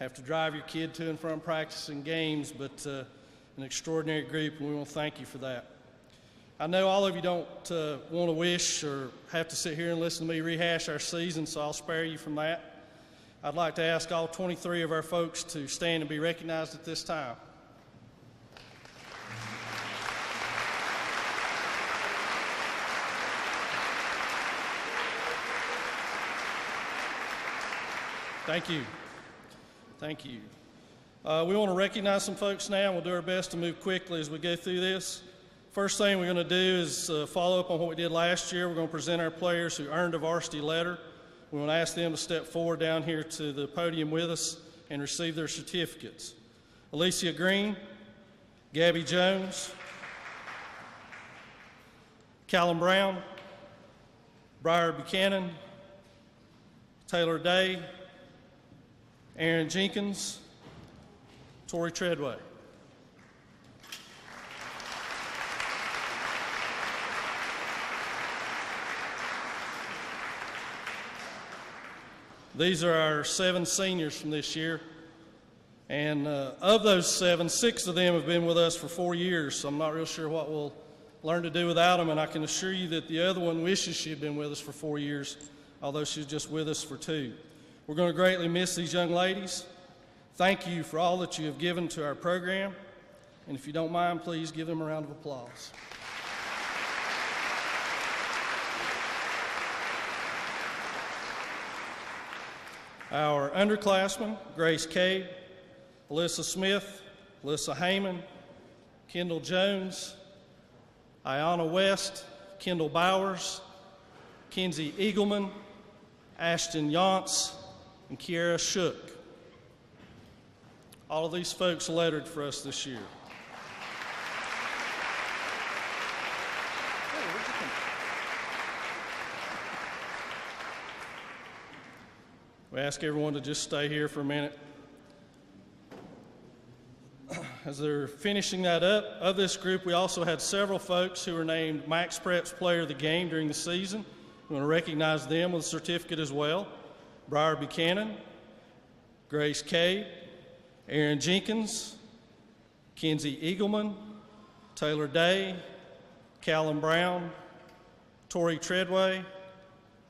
S1: have to drive your kid to and from practice and games, but an extraordinary group, and we want to thank you for that. I know all of you don't want to wish or have to sit here and listen to me rehash our season, so I'll spare you from that. I'd like to ask all 23 of our folks to stand and be recognized at this time. Thank you. Thank you. We want to recognize some folks now, and we'll do our best to move quickly as we go through this. First thing we're going to do is follow up on what we did last year. We're going to present our players who earned a varsity letter. We want to ask them to step forward down here to the podium with us and receive their certificates. Alicia Green, Gabby Jones, Callum Brown, Briar Buchanan, Taylor Day, Aaron Jenkins, Tori Treadway. These are our 7 seniors from this year. And of those 7, 6 of them have been with us for 4 years, so I'm not real sure what we'll learn to do without them. And I can assure you that the other one wishes she had been with us for 4 years, although she's just with us for 2. We're going to greatly miss these young ladies. Thank you for all that you have given to our program. And if you don't mind, please give them a round of applause. Our underclassmen, Grace Cade, Alyssa Smith, Alyssa Heyman, Kendall Jones, Ayanna West, Kendall Bowers, Kenzie Eagleman, Ashton Yance, and Kiara Shook. All of these folks lettered for us this year. We ask everyone to just stay here for a minute. As they're finishing that up, of this group, we also had several folks who were named Max Preps Player of the Game during the season. We want to recognize them with a certificate as well. Briar Buchanan, Grace Cade, Aaron Jenkins, Kenzie Eagleman, Taylor Day, Callum Brown, Tori Treadway,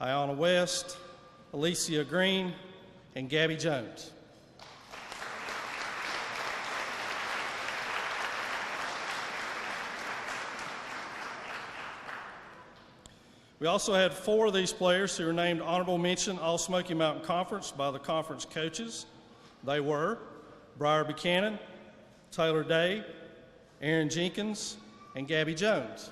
S1: Ayanna West, Alicia Green, and Gabby Jones. We also had 4 of these players who were named Honorable Mention All Smoky Mountain Conference by the conference coaches. They were Briar Buchanan, Taylor Day, Aaron Jenkins, and Gabby Jones.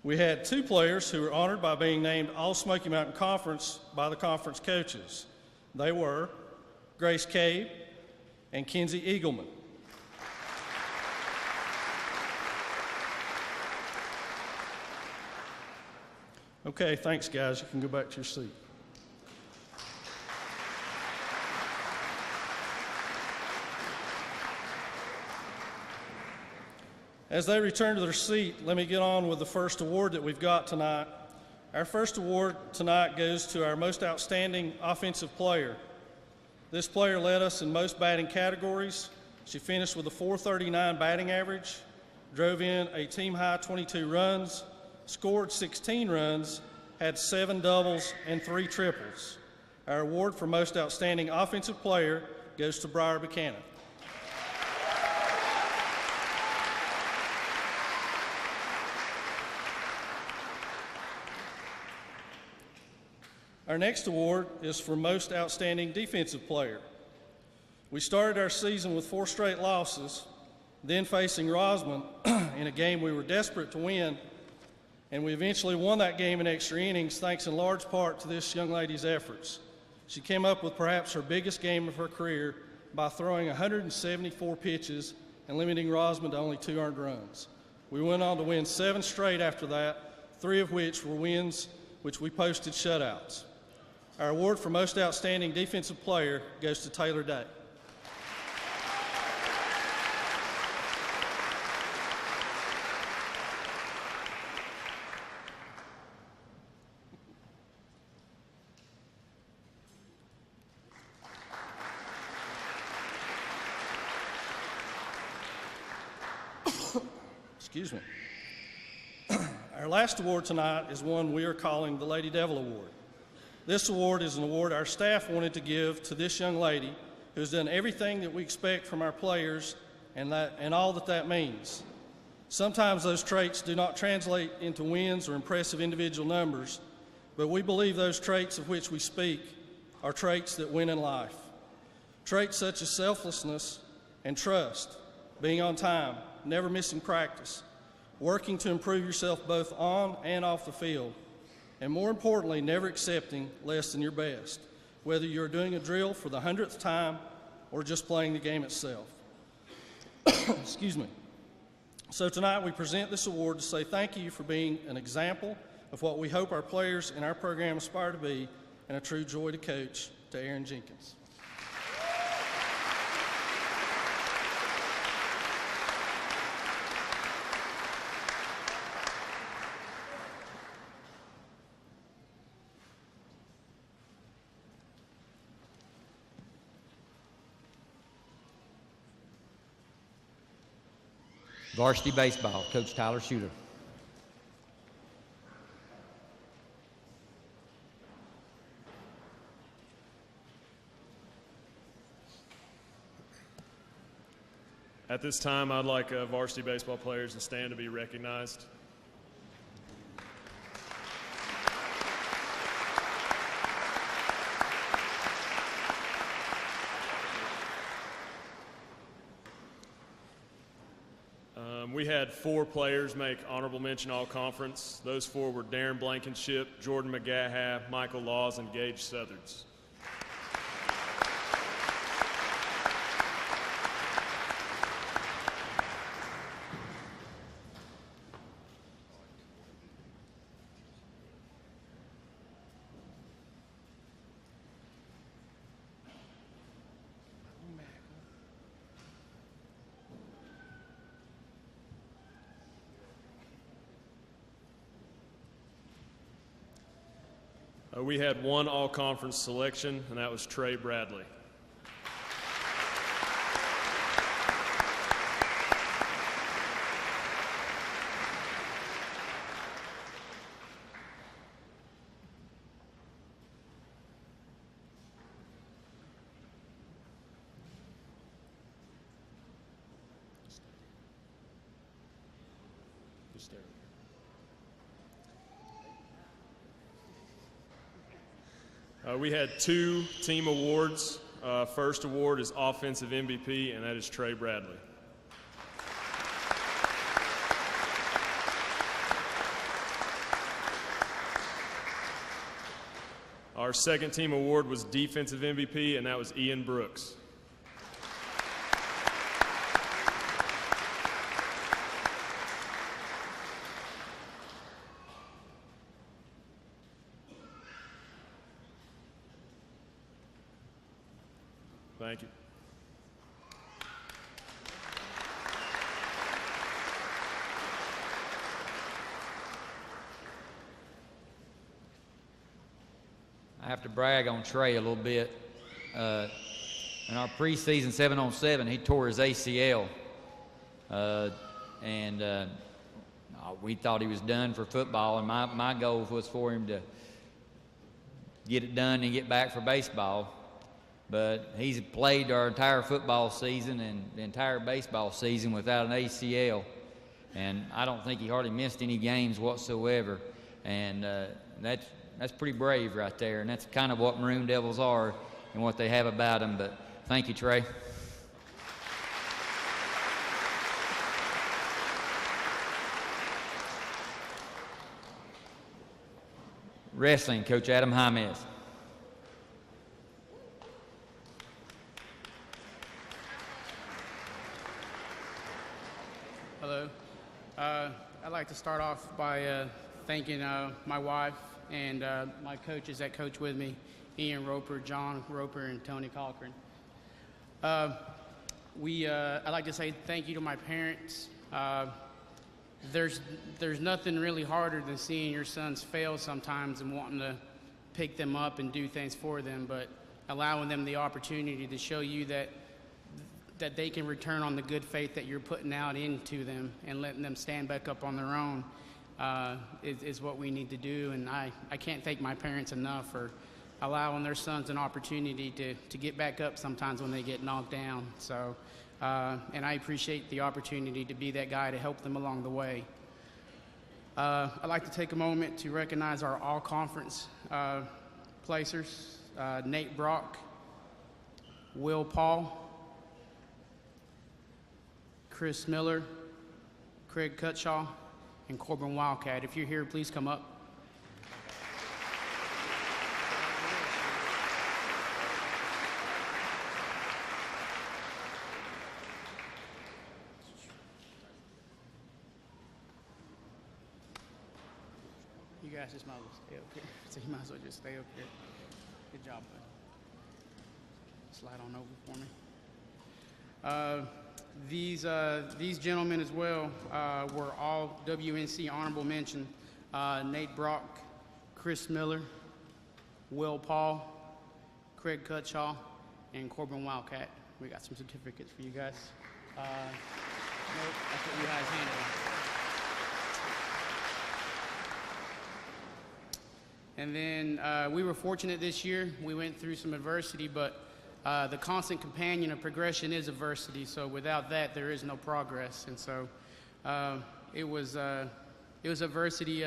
S1: We had 2 players who were honored by being named All-Smoky Mountain Conference by the conference coaches. They were Grace Cave and Kenzie Eagleman. Okay, thanks, guys. You can go back to your seat. As they return to their seat, let me get on with the first award that we've got tonight. Our first award tonight goes to our most outstanding offensive player. This player led us in most batting categories. She finished with a .439 batting average, drove in a team-high 22 runs, scored 16 runs, had 7 doubles and 3 triples. Our award for most outstanding offensive player goes to Briar Buchanan. Our next award is for Most Outstanding Defensive Player. We started our season with 4 straight losses, then facing Rosman in a game we were desperate to win, and we eventually won that game in extra innings thanks in large part to this young lady's efforts. She came up with perhaps her biggest game of her career by throwing 174 pitches and limiting Rosman to only 2 earned runs. We went on to win 7 straight after that, 3 of which were wins which we posted shutouts. Our award for Most Outstanding Defensive Player goes to Taylor Day. Excuse me. Our last award tonight is one we are calling the Lady Devil Award. This award is an award our staff wanted to give to this young lady who's done everything that we expect from our players and all that means. Sometimes those traits do not translate into wins or impressive individual numbers, but we believe those traits of which we speak are traits that win in life. Traits such as selflessness and trust, being on time, never missing practice, working to improve yourself both on and off the field, and more importantly, never accepting less than your best, whether you're doing a drill for the 100th time or just playing the game itself. Excuse me. So tonight we present this award to say thank you for being an example of what we hope our players in our program aspire to be, and a true joy to coach, to Aaron Jenkins.
S4: Varsity baseball, Coach Tyler Shooter.
S13: At this time, I'd like varsity baseball players to stand to be recognized. We had 4 players make honorable mention all-conference. Those 4 were Darren Blankenship, Jordan McGaha, Michael Laws, and Gage Southards. We had 1 all-conference selection, and that was Trey Bradley. We had 2 team awards. First award is Offensive MVP, and that is Trey Bradley. Our second team award was Defensive MVP, and that was Ian Brooks. Thank you.
S4: I have to brag on Trey a little bit. In our preseason 7-on-7, he tore his ACL. We thought he was done for football, and my goal was for him to get it done and get back for baseball. But he's played our entire football season and the entire baseball season without an ACL. And I don't think he hardly missed any games whatsoever. And that's pretty brave right there. And that's kind of what Maroon Devils are and what they have about them. But thank you, Trey. Wrestling, Coach Adam Jaimez.
S10: Hello. I'd like to start off by thanking my wife and my coaches that coach with me, Ian Roper, John Roper, and Tony Cochran. I'd like to say thank you to my parents. There's nothing really harder than seeing your sons fail sometimes and wanting to pick them up and do things for them, but allowing them the opportunity to show you that they can return on the good faith that you're putting out into them and letting them stand back up on their own is what we need to do. And I can't thank my parents enough for allowing their sons an opportunity to get back up sometimes when they get knocked down. So, and I appreciate the opportunity to be that guy to help them along the way. I'd like to take a moment to recognize our all-conference placers, Nate Brock, Will Paul, Chris Miller, Craig Cutshaw, and Corbin Wildcat. If you're here, please come up. You guys just might as well stay up here. So you might as well just stay up here. Good job, bud. Slide on over for me. These gentlemen as well were all WNC honorable mention. Nate Brock, Chris Miller, Will Paul, Craig Cutshaw, and Corbin Wildcat. We got some certificates for you guys. Nope, that's what you guys handled. And then we were fortunate this year. We went through some adversity, but the constant companion of progression is adversity. So without that, there is no progress. And so it was adversity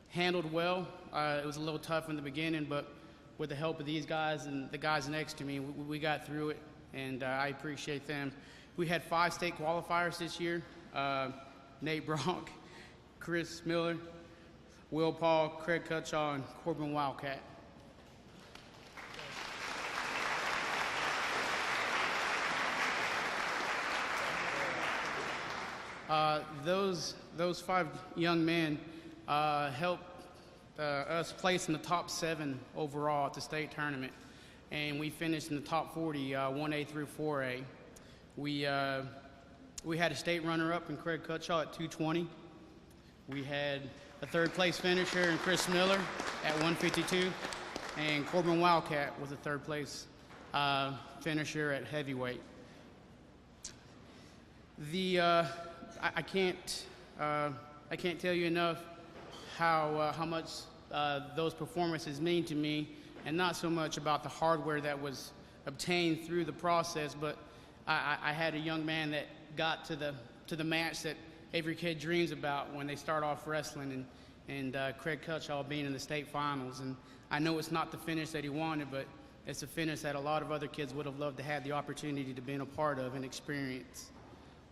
S10: handled well. It was a little tough in the beginning, but with the help of these guys and the guys next to me, we got through it, and I appreciate them. We had 5 state qualifiers this year. Nate Brock, Chris Miller, Will Paul, Craig Cutshaw, and Corbin Wildcat. Those 5 young men helped us place in the top 7 overall at the state tournament, and we finished in the top 40, 1A through 4A. We had a state runner-up in Craig Cutshaw at 220. We had a third-place finisher in Chris Miller at 152, and Corbin Wildcat was a third-place finisher at heavyweight. I can't tell you enough how much those performances mean to me, and not so much about the hardware that was obtained through the process, but I had a young man that got to the match that every kid dreams about when they start off wrestling, and Craig Cutshaw being in the state finals. And I know it's not the finish that he wanted, but it's a finish that a lot of other kids would have loved to have the opportunity to be a part of and experience.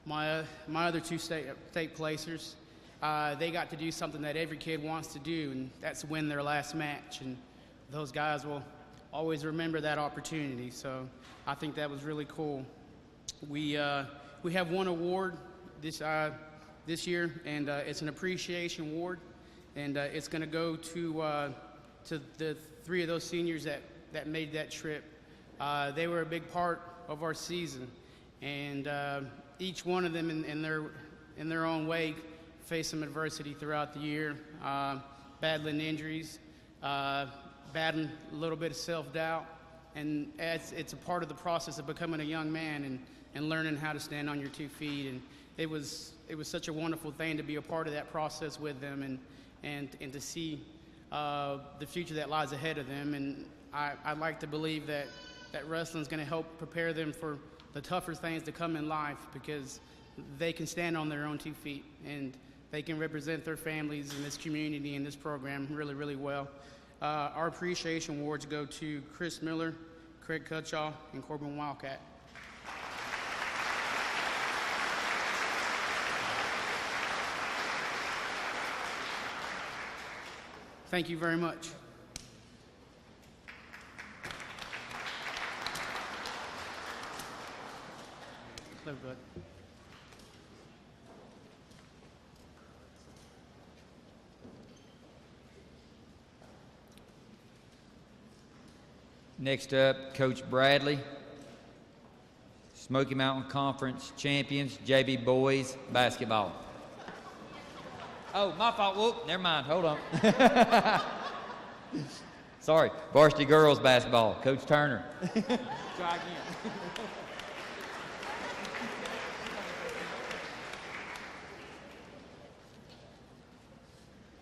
S10: My other 2 state placers, they got to do something that every kid wants to do, and that's win their last match. And those guys will always remember that opportunity. So I think that was really cool. We have one award this year, and it's an appreciation award, and it's going to go to the 3 of those seniors that made that trip. They were a big part of our season, and each one of them in their own way faced some adversity throughout the year, battling injuries, battling a little bit of self-doubt, and it's a part of the process of becoming a young man and learning how to stand on your 2 feet. And it was such a wonderful thing to be a part of that process with them and to see the future that lies ahead of them. And I'd like to believe that wrestling's going to help prepare them for the tougher things to come in life, because they can stand on their own 2 feet and they can represent their families in this community and this program really, really well. Our appreciation awards go to Chris Miller, Craig Cutshaw, and Corbin Wildcat. Thank you very much. So good.
S4: Next up, Coach Bradley, Smoky Mountain Conference champions, JV boys basketball. Oh, my fault. Whoop, never mind. Hold on. Sorry, Varsity girls basketball, Coach Turner.
S10: Try again.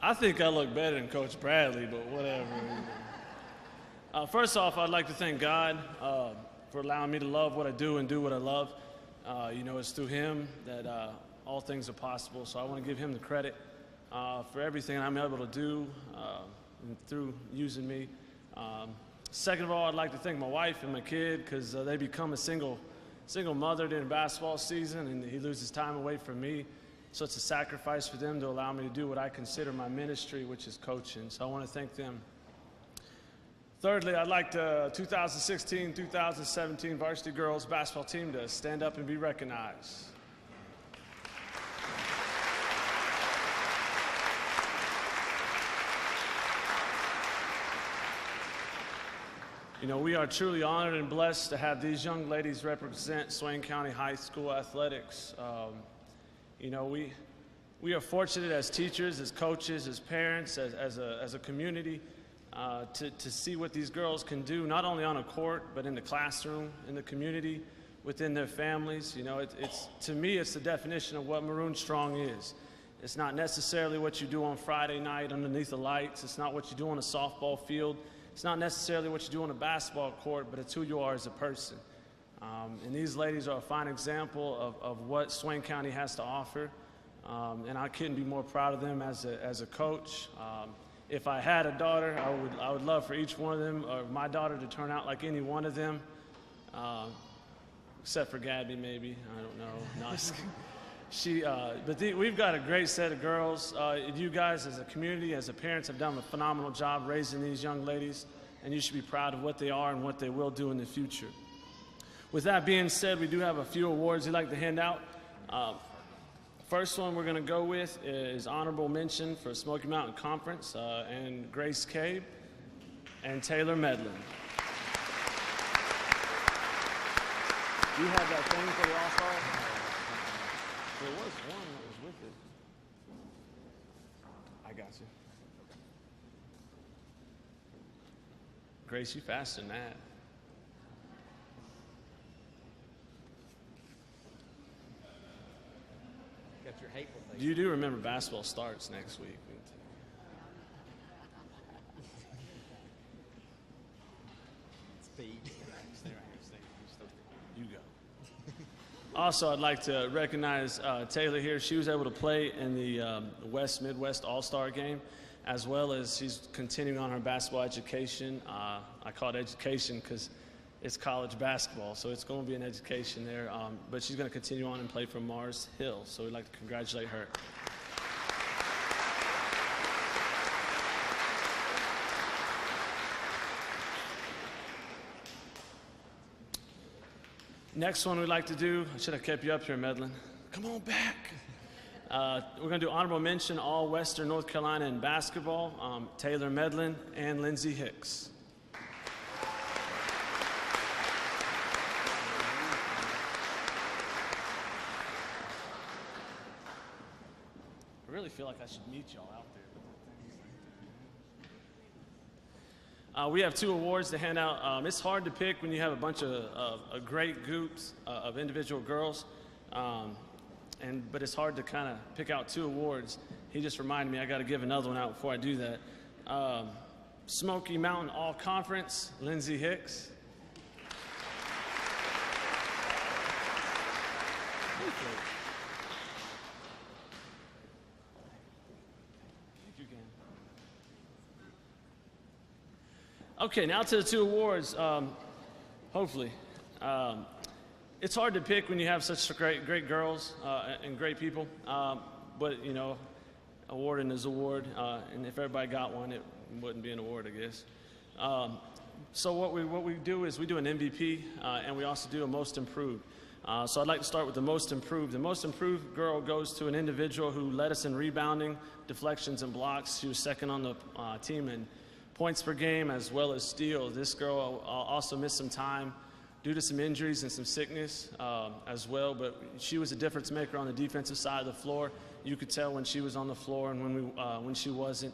S14: I think I look better than Coach Bradley, but whatever. First off, I'd like to thank God for allowing me to love what I do and do what I love. It's through Him that all things are possible, so I want to give Him the credit for everything I'm able to do through using me. Second of all, I'd like to thank my wife and my kid, because they become a single mother during basketball season, and he loses time away from me. So it's a sacrifice for them to allow me to do what I consider my ministry, which is coaching. So I want to thank them. Thirdly, I'd like the 2016-2017 Varsity girls basketball team to stand up and be recognized. We are truly honored and blessed to have these young ladies represent Swain County High School athletics. We are fortunate as teachers, as coaches, as parents, as a community to see what these girls can do, not only on a court, but in the classroom, in the community, within their families. To me, it's the definition of what Maroon Strong is. It's not necessarily what you do on Friday night underneath the lights. It's not what you do on a softball field. It's not necessarily what you do on a basketball court, but it's who you are as a person. And these ladies are a fine example of what Swain County has to offer. And I couldn't be more proud of them as a coach. If I had a daughter, I would love for each one of them, or my daughter, to turn out like any one of them, except for Gabby, maybe. I don't know. No, we've got a great set of girls. You guys, as a community, as a parents, have done a phenomenal job raising these young ladies, and you should be proud of what they are and what they will do in the future. With that being said, we do have a few awards we'd like to hand out. First one we're going to go with is honorable mention for Smoky Mountain Conference and Grace Cabe and Taylor Medlin. You have that thing for the All-Star? There was one that was with it. I got you. Grace, you faster than that.
S4: Got your hateful face.
S14: You do remember basketball starts next week.
S4: Speed.
S14: You go. Also, I'd like to recognize Taylor here. She was able to play in the West Midwest All-Star game, as well as she's continuing on her basketball education. I call it education because it's college basketball, so it's going to be an education there. But she's going to continue on and play for Mars Hill, so we'd like to congratulate her. Next one we'd like to do, I should have kept you up here, Medlin. Come on back. We're going to do honorable mention all Western North Carolina in basketball, Taylor Medlin and Lindsay Hicks. I really feel like I should meet y'all out there. We have 2 awards to hand out. It's hard to pick when you have a bunch of great groups of individual girls, but it's hard to kind of pick out 2 awards. He just reminded me I got to give another one out before I do that. Smoky Mountain All Conference, Lindsay Hicks. Okay, now to the 2 awards, hopefully. It's hard to pick when you have such great girls and great people, but, you know, awarding is award, and if everybody got one, it wouldn't be an award, I guess. So what we do is we do an MVP, and we also do a most improved. So I'd like to start with the most improved. The most improved girl goes to an individual who led us in rebounding, deflections, and blocks. She was second on the team in points per game as well as steals. This girl also missed some time due to some injuries and some sickness as well, but she was a difference maker on the defensive side of the floor. You could tell when she was on the floor and when she wasn't.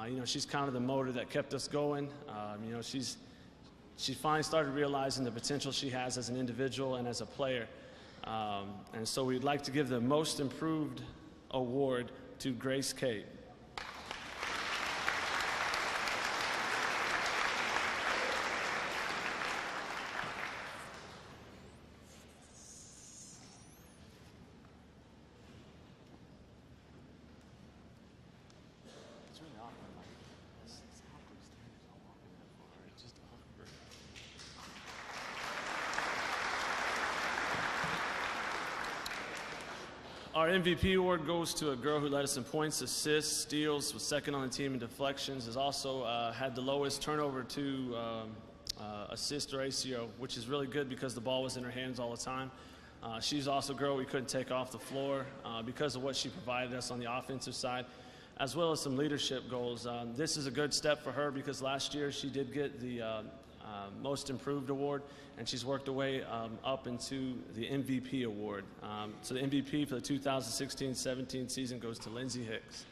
S14: You know, she's kind of the motor that kept us going. You know, she finally started realizing the potential she has as an individual and as a player. And so we'd like to give the most improved award to Grace Kate. Our MVP award goes to a girl who led us in points, assists, steals, was second on the team in deflections, has also had the lowest turnover to assist ratio, which is really good because the ball was in her hands all the time. She's also a girl we couldn't take off the floor because of what she provided us on the offensive side, as well as some leadership goals. This is a good step for her because last year she did get the most improved award, and she's worked her way up into the MVP award. So the MVP for the 2016-17 season goes to Lindsay Hicks.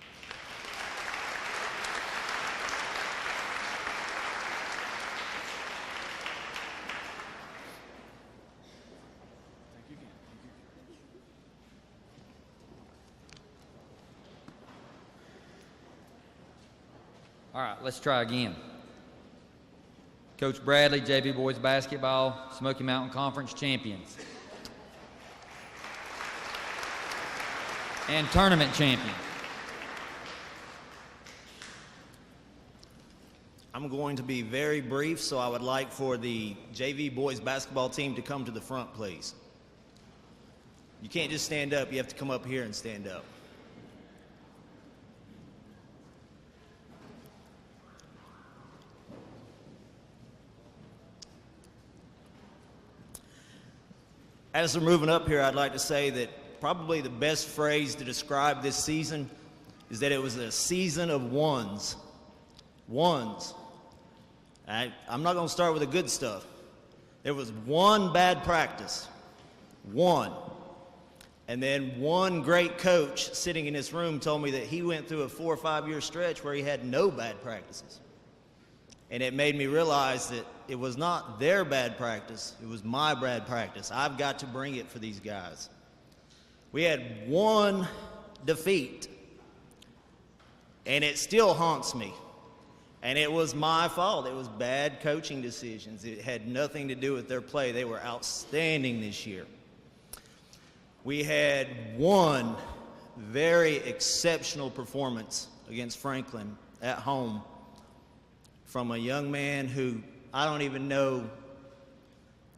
S4: All right, let's try again. Coach Bradley, JV Boys Basketball, Smoky Mountain Conference champions. And tournament champion.
S15: I'm going to be very brief, so I would like for the JV Boys Basketball team to come to the front, please. You can't just stand up, you have to come up here and stand up. As they're moving up here, I'd like to say that probably the best phrase to describe this season is that it was a season of ones. Ones. I'm not going to start with the good stuff. There was one bad practice. One. And then one great coach sitting in this room told me that he went through a 4 or 5 year stretch where he had no bad practices. And it made me realize that it was not their bad practice, it was my bad practice. I've got to bring it for these guys. We had one defeat, and it still haunts me. And it was my fault. It was bad coaching decisions. It had nothing to do with their play. They were outstanding this year. We had one very exceptional performance against Franklin at home from a young man who I don't even know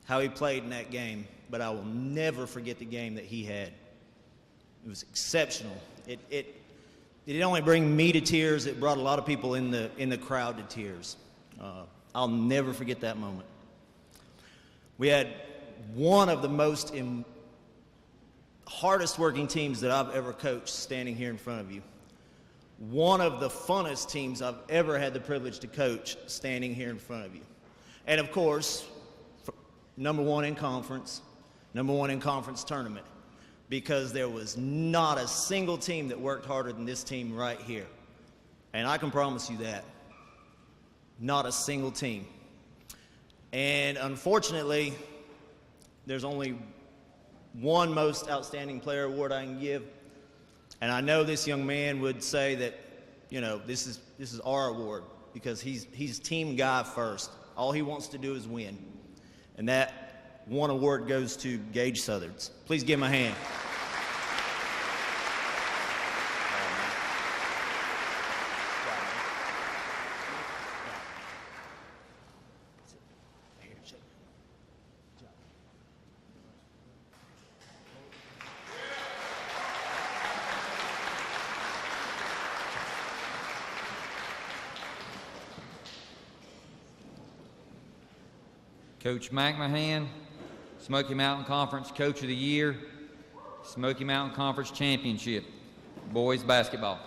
S15: how he played in that game, but I will never forget the game that he had. It was exceptional. It didn't only bring me to tears, it brought a lot of people in the crowd to tears. I'll never forget that moment. We had one of the most hardest working teams that I've ever coached standing here in front of you. One of the funnest teams I've ever had the privilege to coach standing here in front of you. And of course, number one in conference tournament, because there was not a single team that worked harder than this team right here. And I can promise you that. Not a single team. And unfortunately, there's only one most outstanding player award I can give. And I know this young man would say that, you know, this is our award, because he's team guy first. All he wants to do is win. And that one award goes to Gage Southards. Please give him a hand.
S4: Coach McMahon, Smoky Mountain Conference Coach of the Year, Smoky Mountain Conference Championship, boys basketball.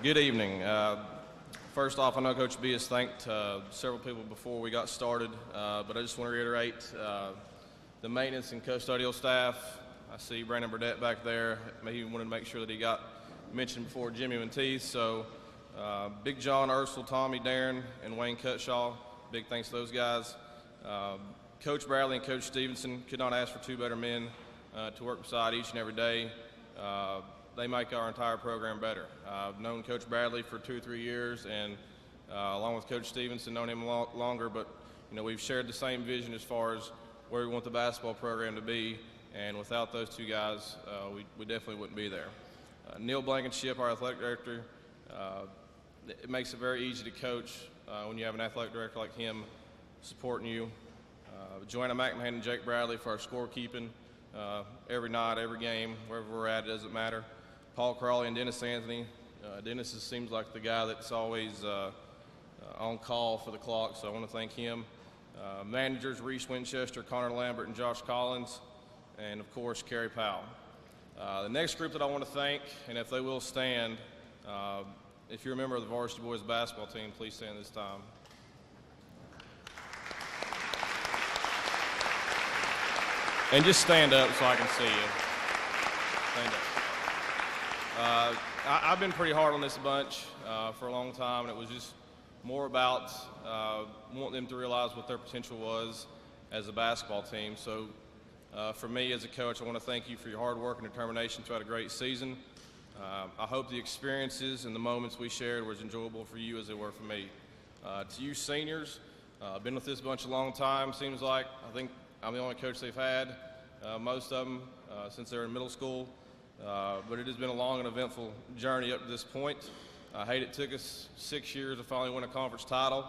S16: Good evening. First off, I know Coach B has thanked several people before we got started, but I just want to reiterate the maintenance and custodial staff. I see Brandon Burdett back there. He wanted to make sure that he got mentioned before Jimmy Menteith. So Big John, Ursel, Tommy, Darren, and Wayne Cutshaw, big thanks to those guys. Coach Bradley and Coach Stevenson could not ask for two better men to work beside each and every day. They make our entire program better. I've known Coach Bradley for 2 or 3 years, and along with Coach Stevenson, known him longer, but you know, we've shared the same vision as far as where we want the basketball program to be, and without those two guys, we definitely wouldn't be there. Neil Blankenship, our athletic director, it makes it very easy to coach when you have an athletic director like him supporting you. Joanna McMahon and Jake Bradley for our scorekeeping every night, every game, wherever we're at, it doesn't matter. Paul Crawley and Dennis Anthony. Dennis seems like the guy that's always on call for the clock, so I want to thank him. Managers Reese Winchester, Connor Lambert, and Josh Collins, and of course Kerry Powell. The next group that I want to thank, and if they will stand, if you're a member of the Varsity Boys basketball team, please stand this time. And just stand up so I can see you. Stand up. I've been pretty hard on this bunch for a long time, and it was just more about wanting them to realize what their potential was as a basketball team. So for me as a coach, I want to thank you for your hard work and determination throughout a great season. I hope the experiences and the moments we shared was enjoyable for you as they were for me. To you seniors, I've been with this bunch a long time, seems like. I think I'm the only coach they've had, most of them, since they were in middle school. But it has been a long and eventful journey up to this point. I hate it took us 6 years to finally win a conference title,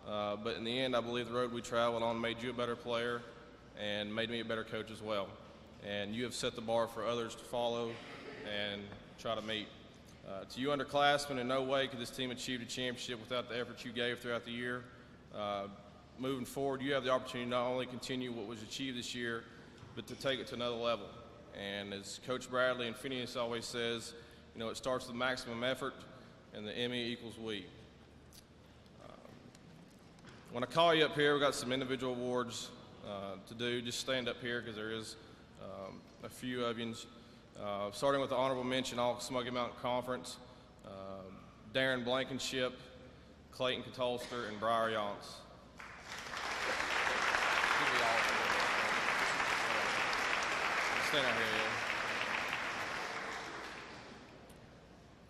S16: but in the end, I believe the road we traveled on made you a better player and made me a better coach as well. And you have set the bar for others to follow and try to meet. To you underclassmen, in no way could this team achieve a championship without the effort you gave throughout the year. Moving forward, you have the opportunity to not only continue what was achieved this year, but to take it to another level. And as Coach Bradley and Phineas always says, you know, it starts with maximum effort, and the ME equals we. When I call you up here, we've got some individual awards to do. Just stand up here because there is a few of you. Starting with the honorable mention, all Smoky Mountain Conference, Darren Blankenship, Clayton Catolster, and Briar Yonts. Stand out here, yeah.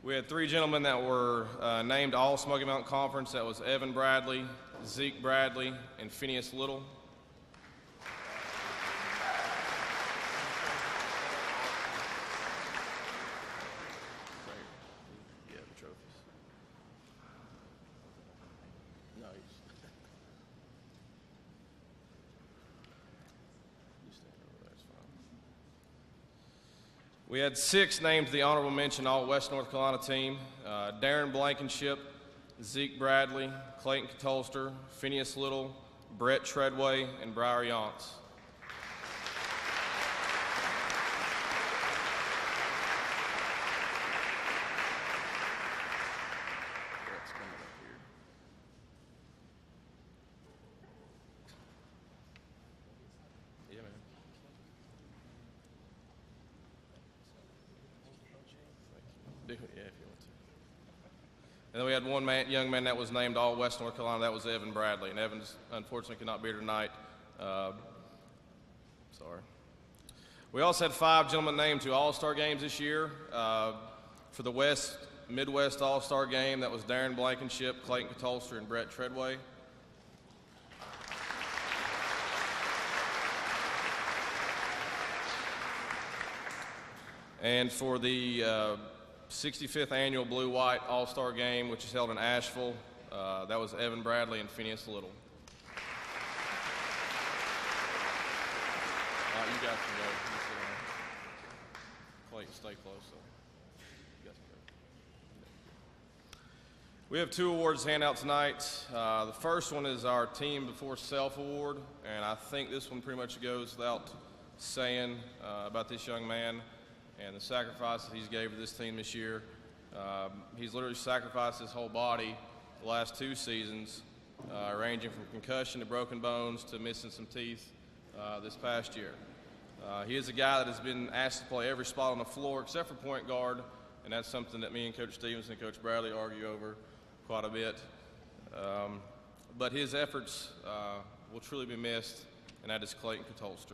S16: We had 3 gentlemen that were named all Smoky Mountain Conference. That was Evan Bradley, Zeke Bradley, and Phineas Little. Yeah, the trophies. No, we had 6 named to the honorable mention all West North Carolina team. Darren Blankenship, Zeke Bradley, Clayton Catolster, Phineas Little, Brett Treadway, and Briar Yonts. And then we had one young man that was named All West North Carolina. That was Evan Bradley. And Evan unfortunately could not be here tonight. Sorry. We also had 5 gentlemen named to All-Star games this year. For the Midwest All-Star game, that was Darren Blankenship, Clayton Catolster, and Brett Treadway. And for the 65th annual Blue-White All-Star Game, which is held in Asheville. That was Evan Bradley and Phineas Little. All right, you guys can go. Clayton, stay close. So you guys can go. We have 2 awards to hand out tonight. The first one is our Team Before Self Award, and I think this one pretty much goes without saying about this young man and the sacrifices he's gave to this team this year. He's literally sacrificed his whole body the last 2 seasons, ranging from concussion to broken bones to missing some teeth this past year. He is a guy that has been asked to play every spot on the floor except for point guard, and that's something that me and Coach Stevenson and Coach Bradley argue over quite a bit. But his efforts will truly be missed, and that is Clayton Catolster.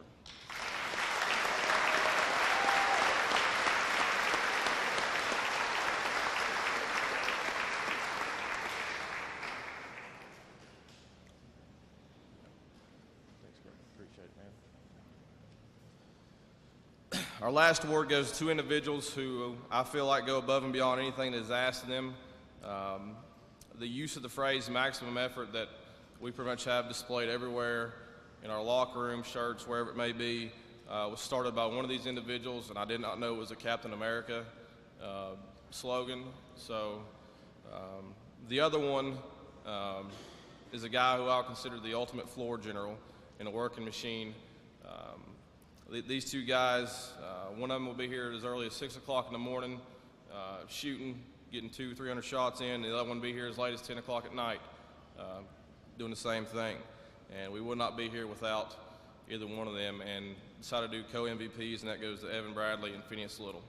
S16: Our last award goes to 2 individuals who I feel like go above and beyond anything that is asked of them. The use of the phrase maximum effort that we pretty much have displayed everywhere in our locker room, shirts, wherever it may be, was started by one of these individuals, and I did not know it was a Captain America slogan. So the other one is a guy who I'll consider the ultimate floor general in a working machine. These 2 guys, one of them will be here as early as 6 o'clock in the morning, shooting, getting 200-300 shots in. The other one will be here as late as 10 o'clock at night, doing the same thing. And we would not be here without either one of them, and decided to do co-MVPs, and that goes to Evan Bradley and Phineas Little.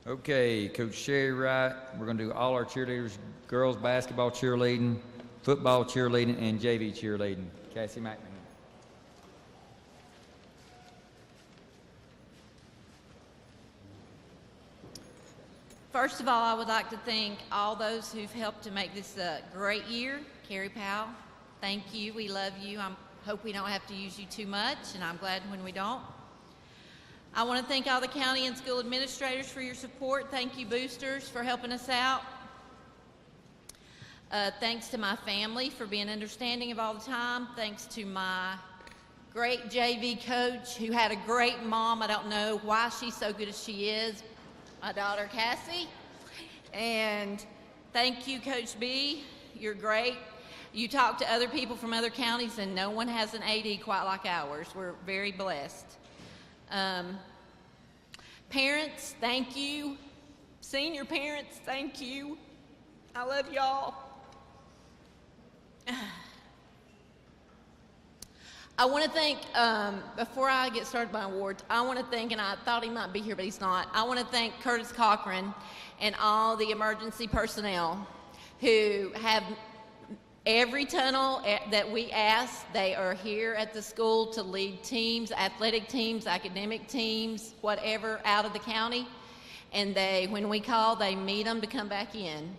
S4: Okay, Coach Sherry Wright, we're going to do all our cheerleaders, girls basketball cheerleading, football cheerleading, and JV cheerleading. Cassie McMahon.
S17: First of all, I would like to thank all those who've helped to make this a great year. Carrie Powell, thank you. We love you. I hope we don't have to use you too much, and I'm glad when we don't. I want to thank all the county and school administrators for your support. Thank you, boosters, for helping us out. Thanks to my family for being understanding of all the time. Thanks to my great JV coach who had a great mom. I don't know why she's so good as she is. My daughter, Cassie. And thank you, Coach B. You're great. You talk to other people from other counties, and no one has an AD quite like ours. We're very blessed. Parents, thank you. Senior parents, thank you. I love y'all. I want to thank, before I get started by awards, I want to thank, and I thought he might be here, but he's not. I want to thank Curtis Cochran and all the emergency personnel who have every tunnel that we ask. They are here at the school to lead teams, athletic teams, academic teams, whatever, out of the county. And they, when we call, they meet them to come back in.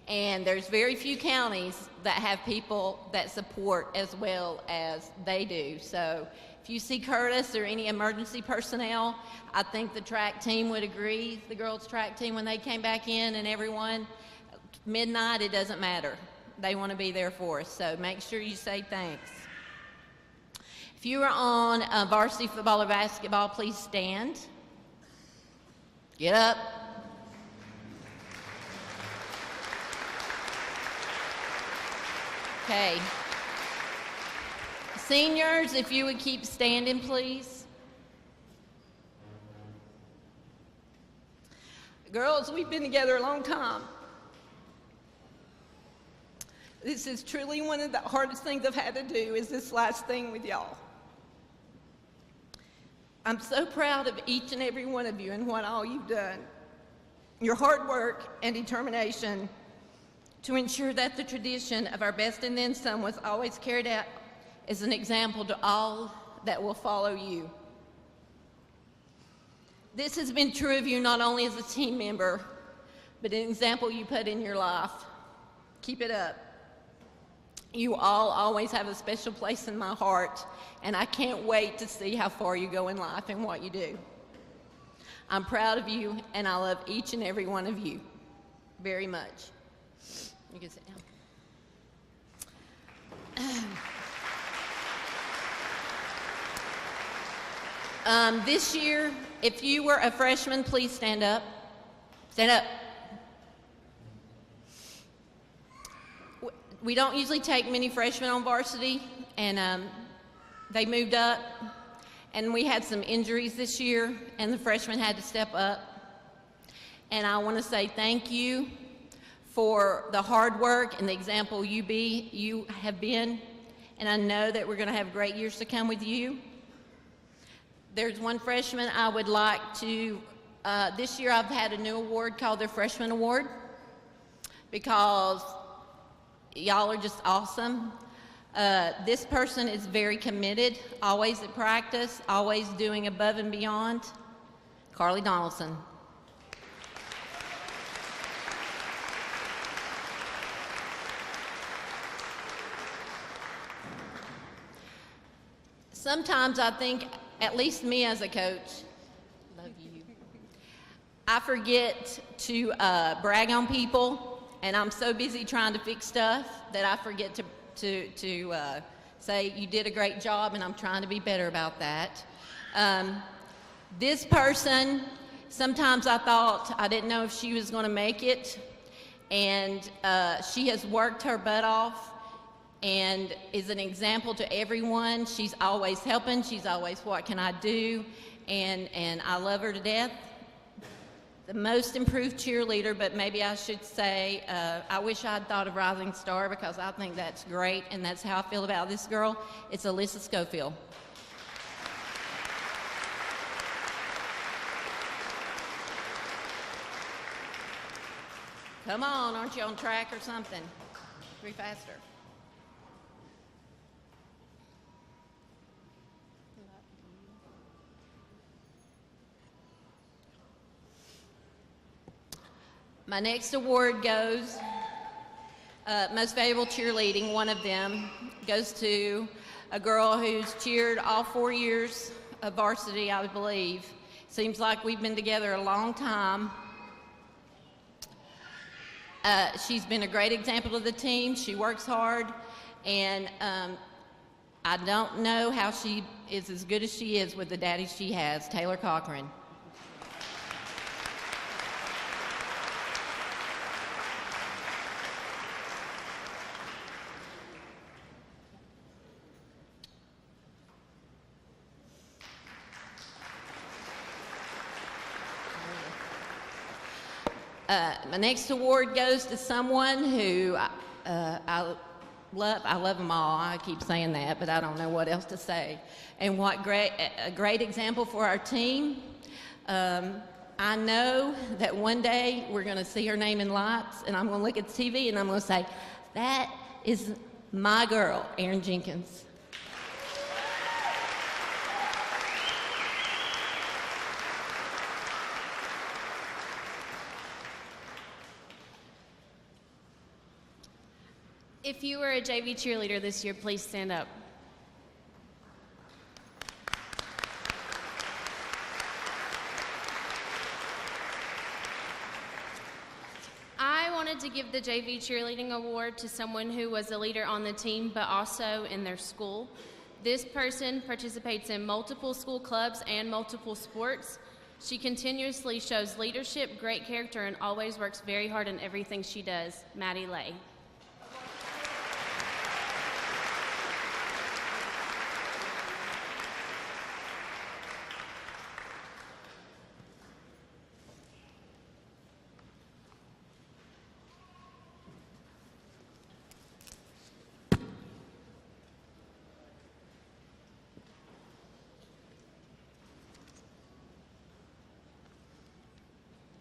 S17: And there's very few counties that have people that support as well as they do. So if you see Curtis or any emergency personnel, I think the track team would agree, the girls' track team, when they came back in, and everyone, midnight, it doesn't matter. They want to be there for us, so make sure you say thanks. If you are on varsity football or basketball, please stand. Get up. Okay. Seniors, if you would keep standing, please. Girls, we've been together a long time. This is truly one of the hardest things I've had to do, is this last thing with y'all. I'm so proud of each and every one of you and what all you've done. Your hard work and determination to ensure that the tradition of our best and then some was always carried out is an example to all that will follow you. This has been true of you not only as a team member, but an example you put in your life. Keep it up. You all always have a special place in my heart, and I can't wait to see how far you go in life and what you do. I'm proud of you, and I love each and every one of you very much. You can sit down. This year, if you were a freshman, please stand up. Stand up. We don't usually take many freshmen on varsity, and they moved up, and we had some injuries this year, and the freshmen had to step up. And I want to say thank you for the hard work and the example you have been, and I know that we're going to have great years to come with you. There's one freshman I would like to, this year I've had a new award called the Freshman Award, because y'all are just awesome. This person is very committed, always at practice, always doing above and beyond. Carly Donaldson. Sometimes I think, at least me as a coach, love you, I forget to brag on people, and I'm so busy trying to fix stuff that I forget to say you did a great job, and I'm trying to be better about that. This person, sometimes I thought I didn't know if she was going to make it, and she has worked her butt off and is an example to everyone. She's always helping. She's always, what can I do? And I love her to death. The most improved cheerleader, but maybe I should say, I wish I'd thought of Rising Star, because I think that's great, and that's how I feel about this girl. It's Alyssa Schofield. Come on, aren't you on track or something? Be faster. My next award goes, Most Valuable Cheerleading, one of them, goes to a girl who's cheered all 4 years of varsity, I believe. Seems like we've been together a long time. She's been a great example to the team. She works hard, and I don't know how she is as good as she is with the daddy she has, Taylor Cochran. My next award goes to someone who I love them all. I keep saying that, but I don't know what else to say. And what a great example for our team. I know that one day we're going to see her name in lights, and I'm going to look at the TV and I'm going to say, that is my girl, Erin Jenkins.
S18: If you were a JV cheerleader this year, please stand up. I wanted to give the JV Cheerleading Award to someone who was a leader on the team, but also in their school. This person participates in multiple school clubs and multiple sports. She continuously shows leadership, great character, and always works very hard in everything she does. Maddie Lay.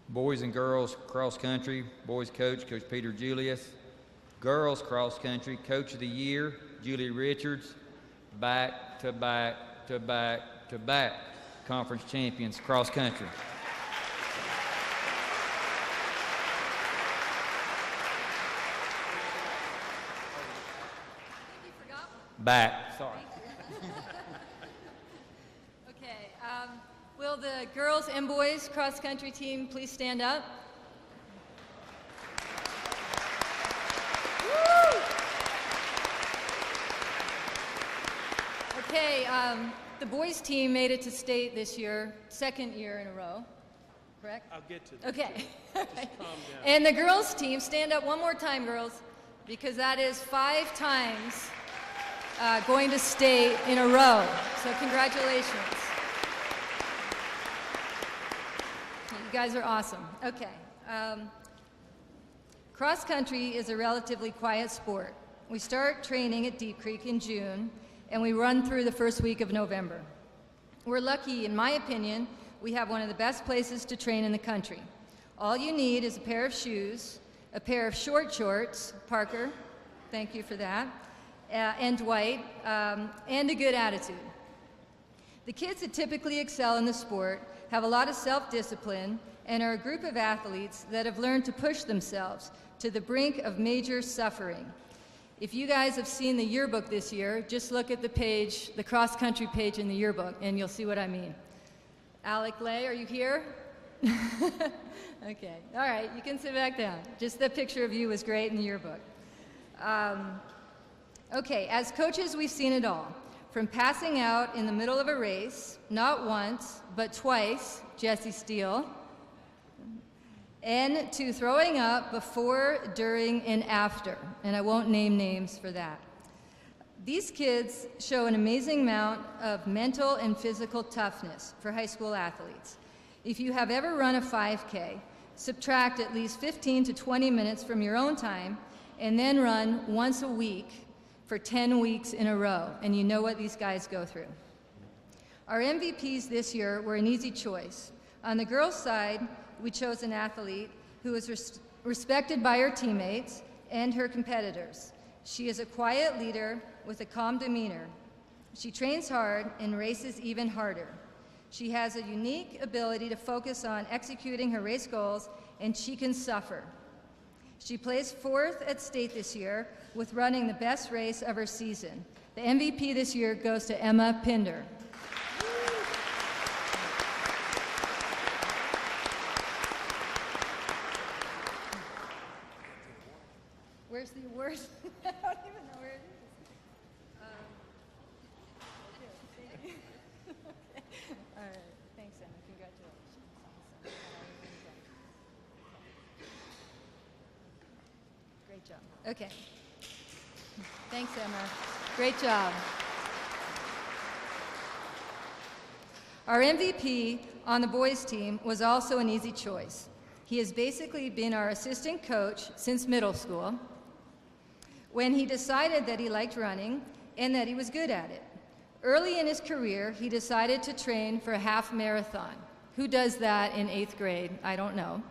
S4: Boys and girls cross country, boys coach, Coach Peter Julius. Girls cross country, Coach of the Year, Julie Richards. Back to back to back to back conference champions cross country. Back, sorry.
S19: Okay, will the girls and boys cross-country team please stand up? Woo! Okay, the boys team made it to state this year, second year in a row, correct?
S8: I'll get to that.
S19: Okay.
S8: Just calm down.
S19: And the girls team, stand up one more time, girls, because that is 5 times going to state in a row. So congratulations. You guys are awesome. Okay. Cross country is a relatively quiet sport. We start training at Deep Creek in June, and we run through the first week of November. We're lucky, in my opinion, we have one of the best places to train in the country. All you need is a pair of shoes, a pair of short shorts, Parker, thank you for that, and Dwight, and a good attitude. The kids that typically excel in the sport have a lot of self-discipline and are a group of athletes that have learned to push themselves to the brink of major suffering. If you guys have seen the yearbook this year, just look at the page, the cross-country page in the yearbook, and you'll see what I mean. Alec Lay, are you here? Okay, all right, you can sit back down. Just the picture of you was great in the yearbook. Okay, as coaches, we've seen it all. From passing out in the middle of a race, not once, but twice, Jesse Steele, and to throwing up before, during, and after, and I won't name names for that. These kids show an amazing amount of mental and physical toughness for high school athletes. If you have ever run a 5K, subtract at least 15 to 20 minutes from your own time, and then run once a week for 10 weeks in a row, and you know what these guys go through. Our MVPs this year were an easy choice. On the girls' side, we chose an athlete who was respected by her teammates and her competitors. She is a quiet leader with a calm demeanor. She trains hard and races even harder. She has a unique ability to focus on executing her race goals, and she can suffer. She placed 4th at state this year with running the best race of her season. The MVP this year goes to Emma Pinder. Where's the award? I don't even know where it is. All right, thanks, Emma. Congratulations. Great job. Okay. Thanks, Emma. Great job. Our MVP on the boys' team was also an easy choice. He has basically been our assistant coach since middle school, when he decided that he liked running and that he was good at it. Early in his career, he decided to train for a half marathon. Who does that in 8th grade? I don't know.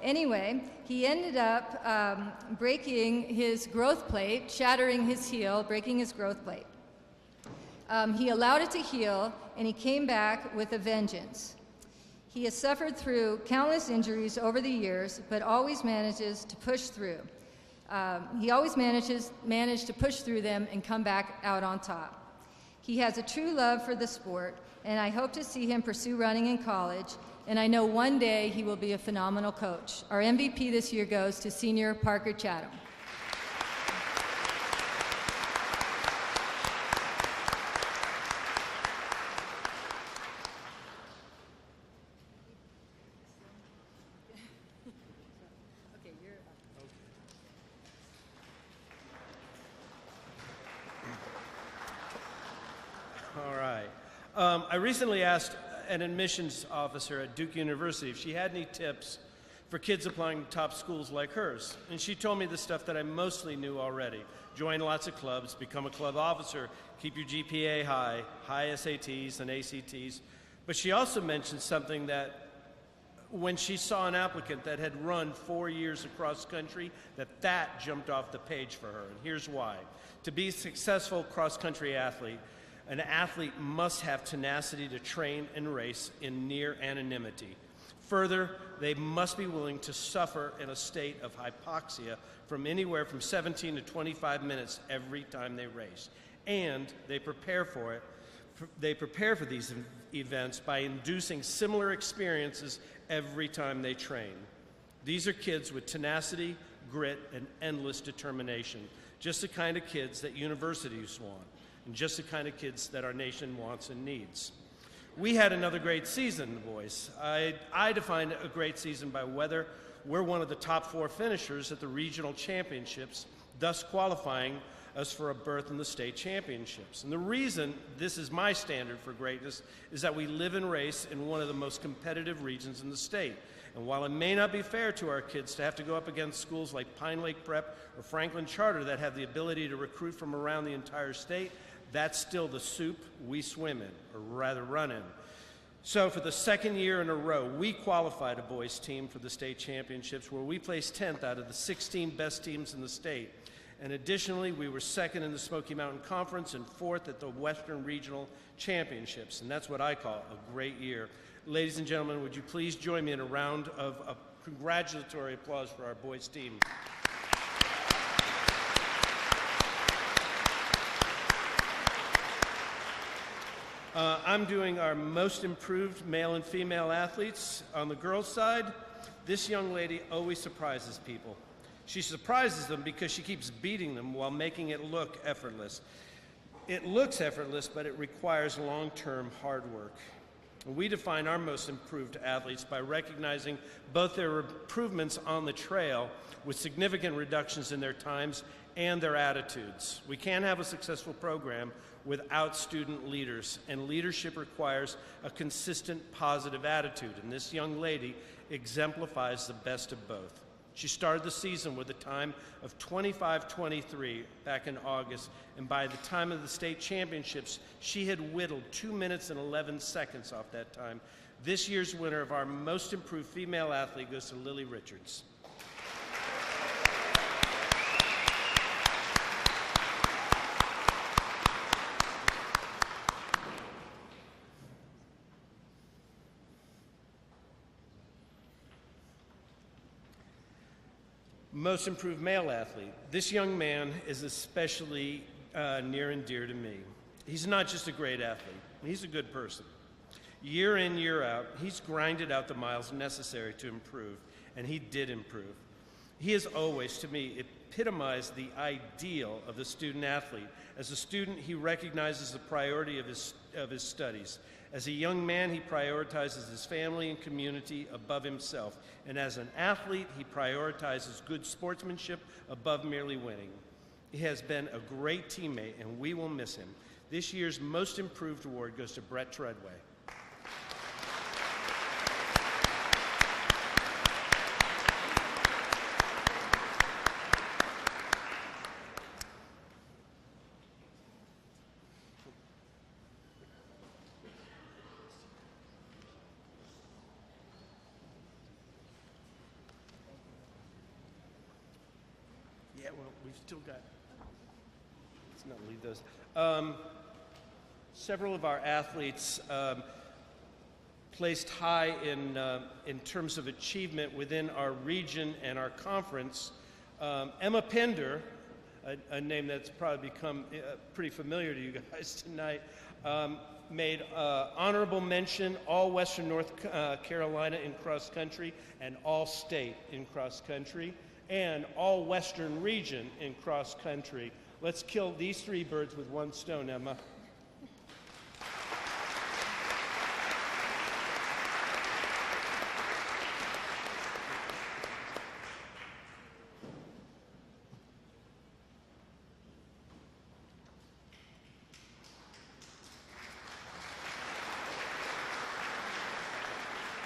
S19: Anyway, he ended up breaking his growth plate, shattering his heel, breaking his growth plate. He allowed it to heal, and he came back with a vengeance. He has suffered through countless injuries over the years, but always manages to push through. He always managed to push through them and come back out on top. He has a true love for the sport, and I hope to see him pursue running in college, and I know one day he will be a phenomenal coach. Our MVP this year goes to senior Parker Chatham.
S8: All right. I recently asked an admissions officer at Duke University if she had any tips for kids applying to top schools like hers. And she told me the stuff that I mostly knew already. Join lots of clubs, become a club officer, keep your GPA high, high SATs and ACTs. But she also mentioned something that when she saw an applicant that had run 4 years across country, that jumped off the page for her. And here's why. To be a successful cross-country athlete, an athlete must have tenacity to train and race in near anonymity. Further, they must be willing to suffer in a state of hypoxia from anywhere from 17 to 25 minutes every time they race. And they prepare for it. They prepare for these events by inducing similar experiences every time they train. These are kids with tenacity, grit, and endless determination, just the kind of kids that universities want, and just the kind of kids that our nation wants and needs. We had another great season, boys. I define a great season by whether we're one of the top 4 finishers at the regional championships, thus qualifying us for a berth in the state championships. And the reason this is my standard for greatness is that we live and race in one of the most competitive regions in the state. And while it may not be fair to our kids to have to go up against schools like Pine Lake Prep or Franklin Charter that have the ability to recruit from around the entire state, that's still the soup we swim in, or rather run in. So for the second year in a row, we qualified a boys team for the state championships where we placed 10th out of the 16 best teams in the state. And additionally, we were second in the Smoky Mountain Conference and 4th at the Western Regional Championships. And that's what I call a great year. Ladies and gentlemen, would you please join me in a round of congratulatory applause for our boys team. I'm doing our most improved male and female athletes. On the girls' side, this young lady always surprises people. She surprises them because she keeps beating them while making it look effortless. It looks effortless, but it requires long-term hard work. We define our most improved athletes by recognizing both their improvements on the trail with significant reductions in their times and their attitudes. We can't have a successful program without student leaders, and leadership requires a consistent positive attitude, and this young lady exemplifies the best of both. She started the season with a time of 25:23 back in August, and by the time of the state championships, she had whittled 2 minutes and 11 seconds off that time. This year's winner of our most improved female athlete goes to Lily Richards. Most improved male athlete. This young man is especially near and dear to me. He's not just a great athlete, he's a good person. Year in, year out, he's grinded out the miles necessary to improve, and he did improve. He has always, to me, epitomized the ideal of the student athlete. As a student, he recognizes the priority of his studies. As a young man, he prioritizes his family and community above himself. And as an athlete, he prioritizes good sportsmanship above merely winning. He has been a great teammate, and we will miss him. This year's Most Improved Award goes to Brett Treadway. Yeah, well, we've still got, let's not leave those. Several of our athletes placed high in terms of achievement within our region and our conference Emma Pender, a name that's probably become pretty familiar to you guys tonight, made honorable mention all Western North Carolina in cross country and all state in cross country and all Western region in cross country. Let's kill these 3 birds with 1 stone, Emma.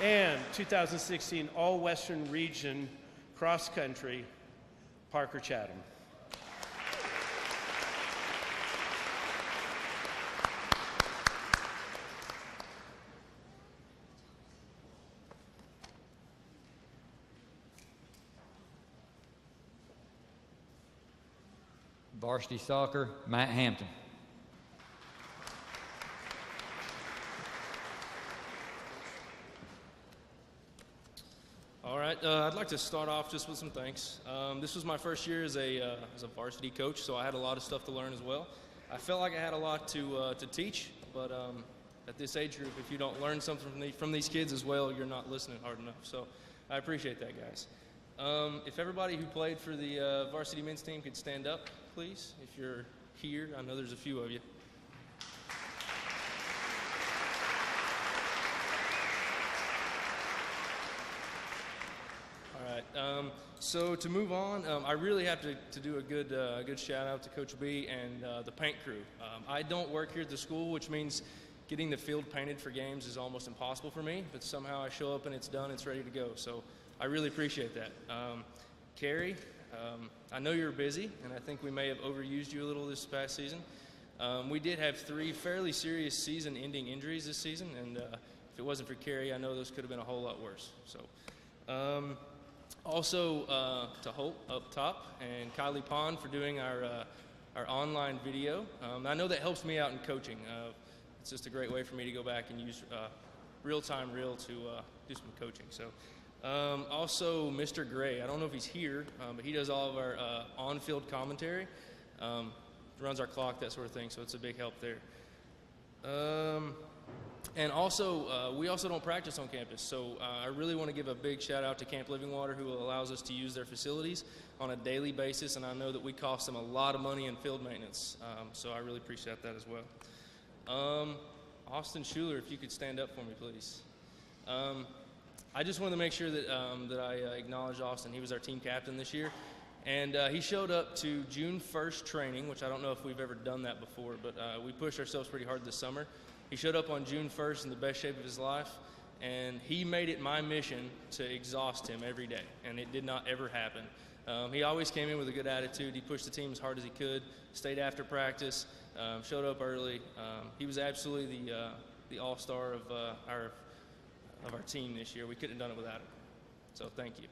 S8: And 2016 All-Western Region Cross Country, Parker Chatham.
S4: Varsity soccer, Matt Hampton.
S20: All right, I'd like to start off just with some thanks. This was my first year as a varsity coach, so I had a lot of stuff to learn as well. I felt like I had a lot to teach, but at this age group, if you don't learn something from these kids as well, you're not listening hard enough. So I appreciate that, guys. If everybody who played for the varsity men's team could stand up, please, if you're here. I know there's a few of you. All right, so to move on, I really have to do a good shout out to Coach B and the paint crew. I don't work here at the school, which means getting the field painted for games is almost impossible for me, but somehow I show up and it's done, it's ready to go. So I really appreciate that. Carrie, I know you're busy, and I think we may have overused you a little this past season. We did have 3 fairly serious season-ending injuries this season, and if it wasn't for Carrie, I know those could have been a whole lot worse. So, also to Holt up top and Kylie Pond for doing our online video. I know that helps me out in coaching. It's just a great way for me to go back and use real-time reel to do some coaching. So. Also, Mr. Gray, I don't know if he's here, but he does all of our on-field commentary, runs our clock, that sort of thing, so it's a big help there. And also, we also don't practice on campus, so I really want to give a big shout out to Camp Living Water, who allows us to use their facilities on a daily basis, and I know that we cost them a lot of money in field maintenance, so I really appreciate that as well. Austin Schuler, if you could stand up for me, please. I just wanted to make sure that, that I acknowledge Austin. He was our team captain this year, and he showed up to June 1st training, which I don't know if we've ever done that before, but we pushed ourselves pretty hard this summer. He showed up on June 1st in the best shape of his life, and he made it my mission to exhaust him every day, and it did not ever happen. He always came in with a good attitude. He pushed the team as hard as he could, stayed after practice, showed up early. He was absolutely the all-star of our team this year. We couldn't have done it without him. So thank you.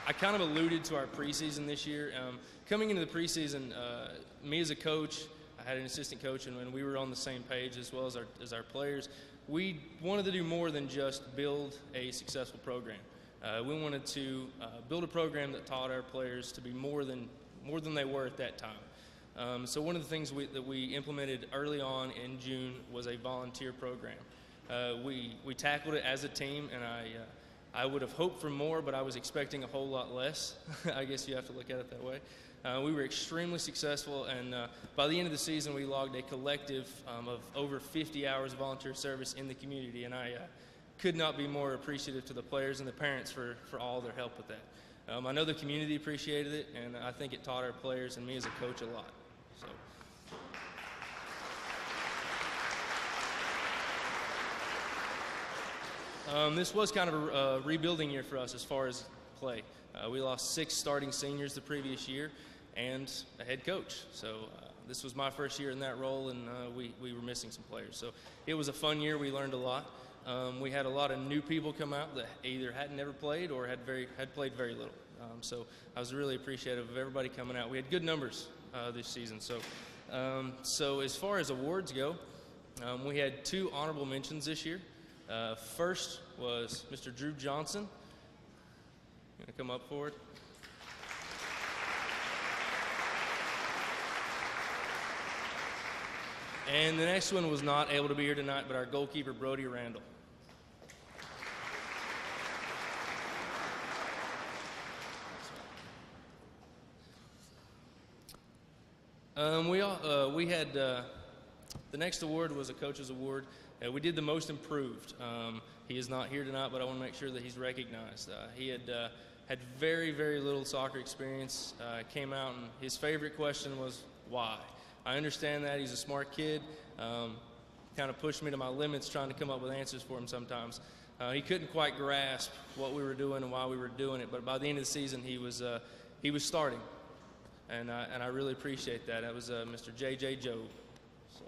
S20: I kind of alluded to our preseason this year. Coming into the preseason, me as a coach, I had an assistant coach, and when we were on the same page as well as our players, we wanted to do more than just build a successful program. We wanted to build a program that taught our players to be more than they were at that time. So one of the things that we implemented early on in June was a volunteer program. We tackled it as a team, and I would have hoped for more, but I was expecting a whole lot less. I guess you have to look at it that way. We were extremely successful, and by the end of the season, we logged a collective of over 50 hours of volunteer service in the community, and I could not be more appreciative to the players and the parents for all their help with that. I know the community appreciated it, and I think it taught our players and me as a coach a lot. So. This was kind of a rebuilding year for us as far as play. We lost 6 starting seniors the previous year and a head coach. So this was my first year in that role, and we were missing some players. So it was a fun year. We learned a lot. We had a lot of new people come out that either hadn't ever played or had played very little. So I was really appreciative of everybody coming out. We had good numbers this season. So as far as awards go, we had 2 honorable mentions this year. First was Mr. Drew Johnson. You want to come up forward? And the next one was not able to be here tonight, but our goalkeeper, Brody Randall. We had the next award was a coach's award. We did the most improved. He is not here tonight, but I want to make sure that he's recognized. He had very, very little soccer experience. Came out and his favorite question was why. I understand that he's a smart kid. Kind of pushed me to my limits trying to come up with answers for him sometimes. He couldn't quite grasp what we were doing and why we were doing it, but by the end of the season he was starting. And I really appreciate that. That was Mr. J.J. Job. So.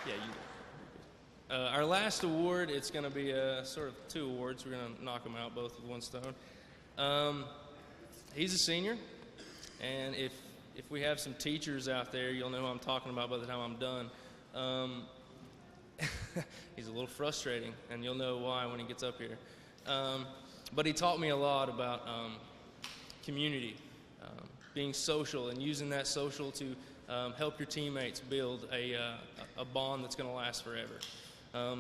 S20: Yeah, you. Our last award, it's going to be sort of two awards. We're going to knock them out both with one stone. He's a senior, and if we have some teachers out there, you'll know who I'm talking about by the time I'm done. He's a little frustrating, and you'll know why when he gets up here. But he taught me a lot about community, being social, and using that social to help your teammates build a bond that's going to last forever.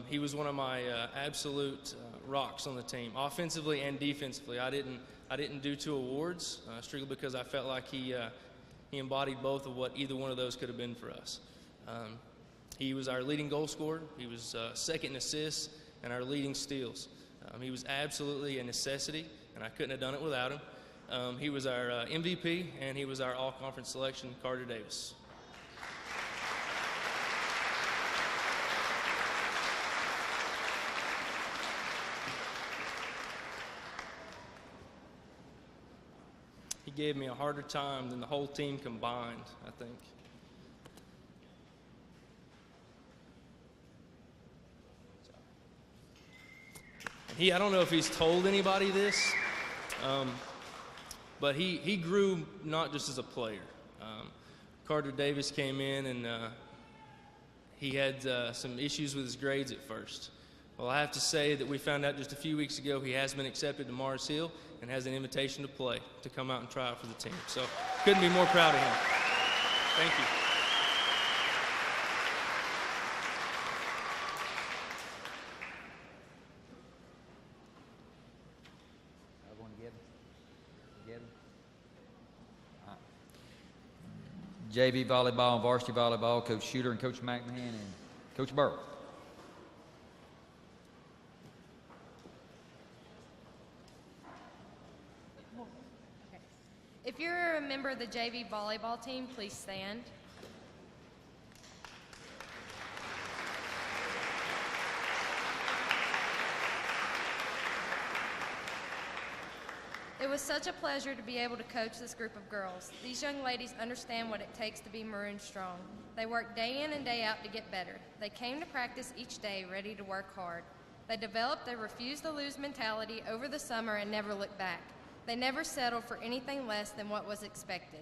S20: He was one of my absolute rocks on the team, offensively and defensively. I didn't do 2 awards strictly because I felt like he embodied both of what either one of those could have been for us. He was our leading goal scorer. He was second in assists and our leading steals. He was absolutely a necessity, and I couldn't have done it without him. He was our MVP, and he was our all-conference selection, Carter Davis. He gave me a harder time than the whole team combined, I think. I don't know if he's told anybody this, but he grew not just as a player. Carter Davis came in and he had some issues with his grades at first. Well, I have to say that we found out just a few weeks ago he has been accepted to Mars Hill and has an invitation to play, to come out and try out for the team. So couldn't be more proud of him. Thank you.
S4: JV volleyball and varsity volleyball, Coach Shooter and Coach McMahon and Coach Burrow.
S18: If you're a member of the JV volleyball team, please stand. It was such a pleasure to be able to coach this group of girls. These young ladies understand what it takes to be maroon strong. They work day in and day out to get better. They came to practice each day ready to work hard. They developed a refuse-to-lose mentality over the summer and never looked back. They never settled for anything less than what was expected.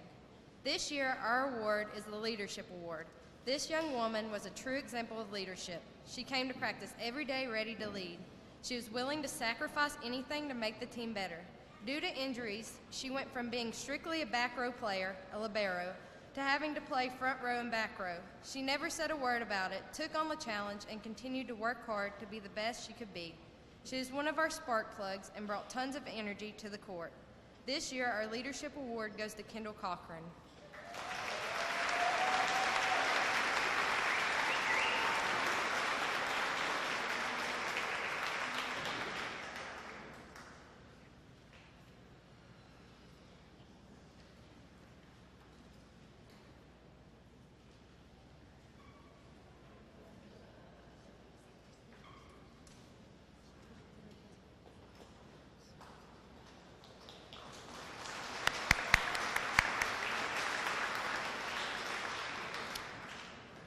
S18: This year, our award is the Leadership Award. This young woman was a true example of leadership. She came to practice every day ready to lead. She was willing to sacrifice anything to make the team better. Due to injuries, she went from being strictly a back row player, a libero, to having to play front row and back row. She never said a word about it, took on the challenge, and continued to work hard to be the best she could be. She is one of our spark plugs and brought tons of energy to the court. This year, our Leadership Award goes to Kendall Cochran.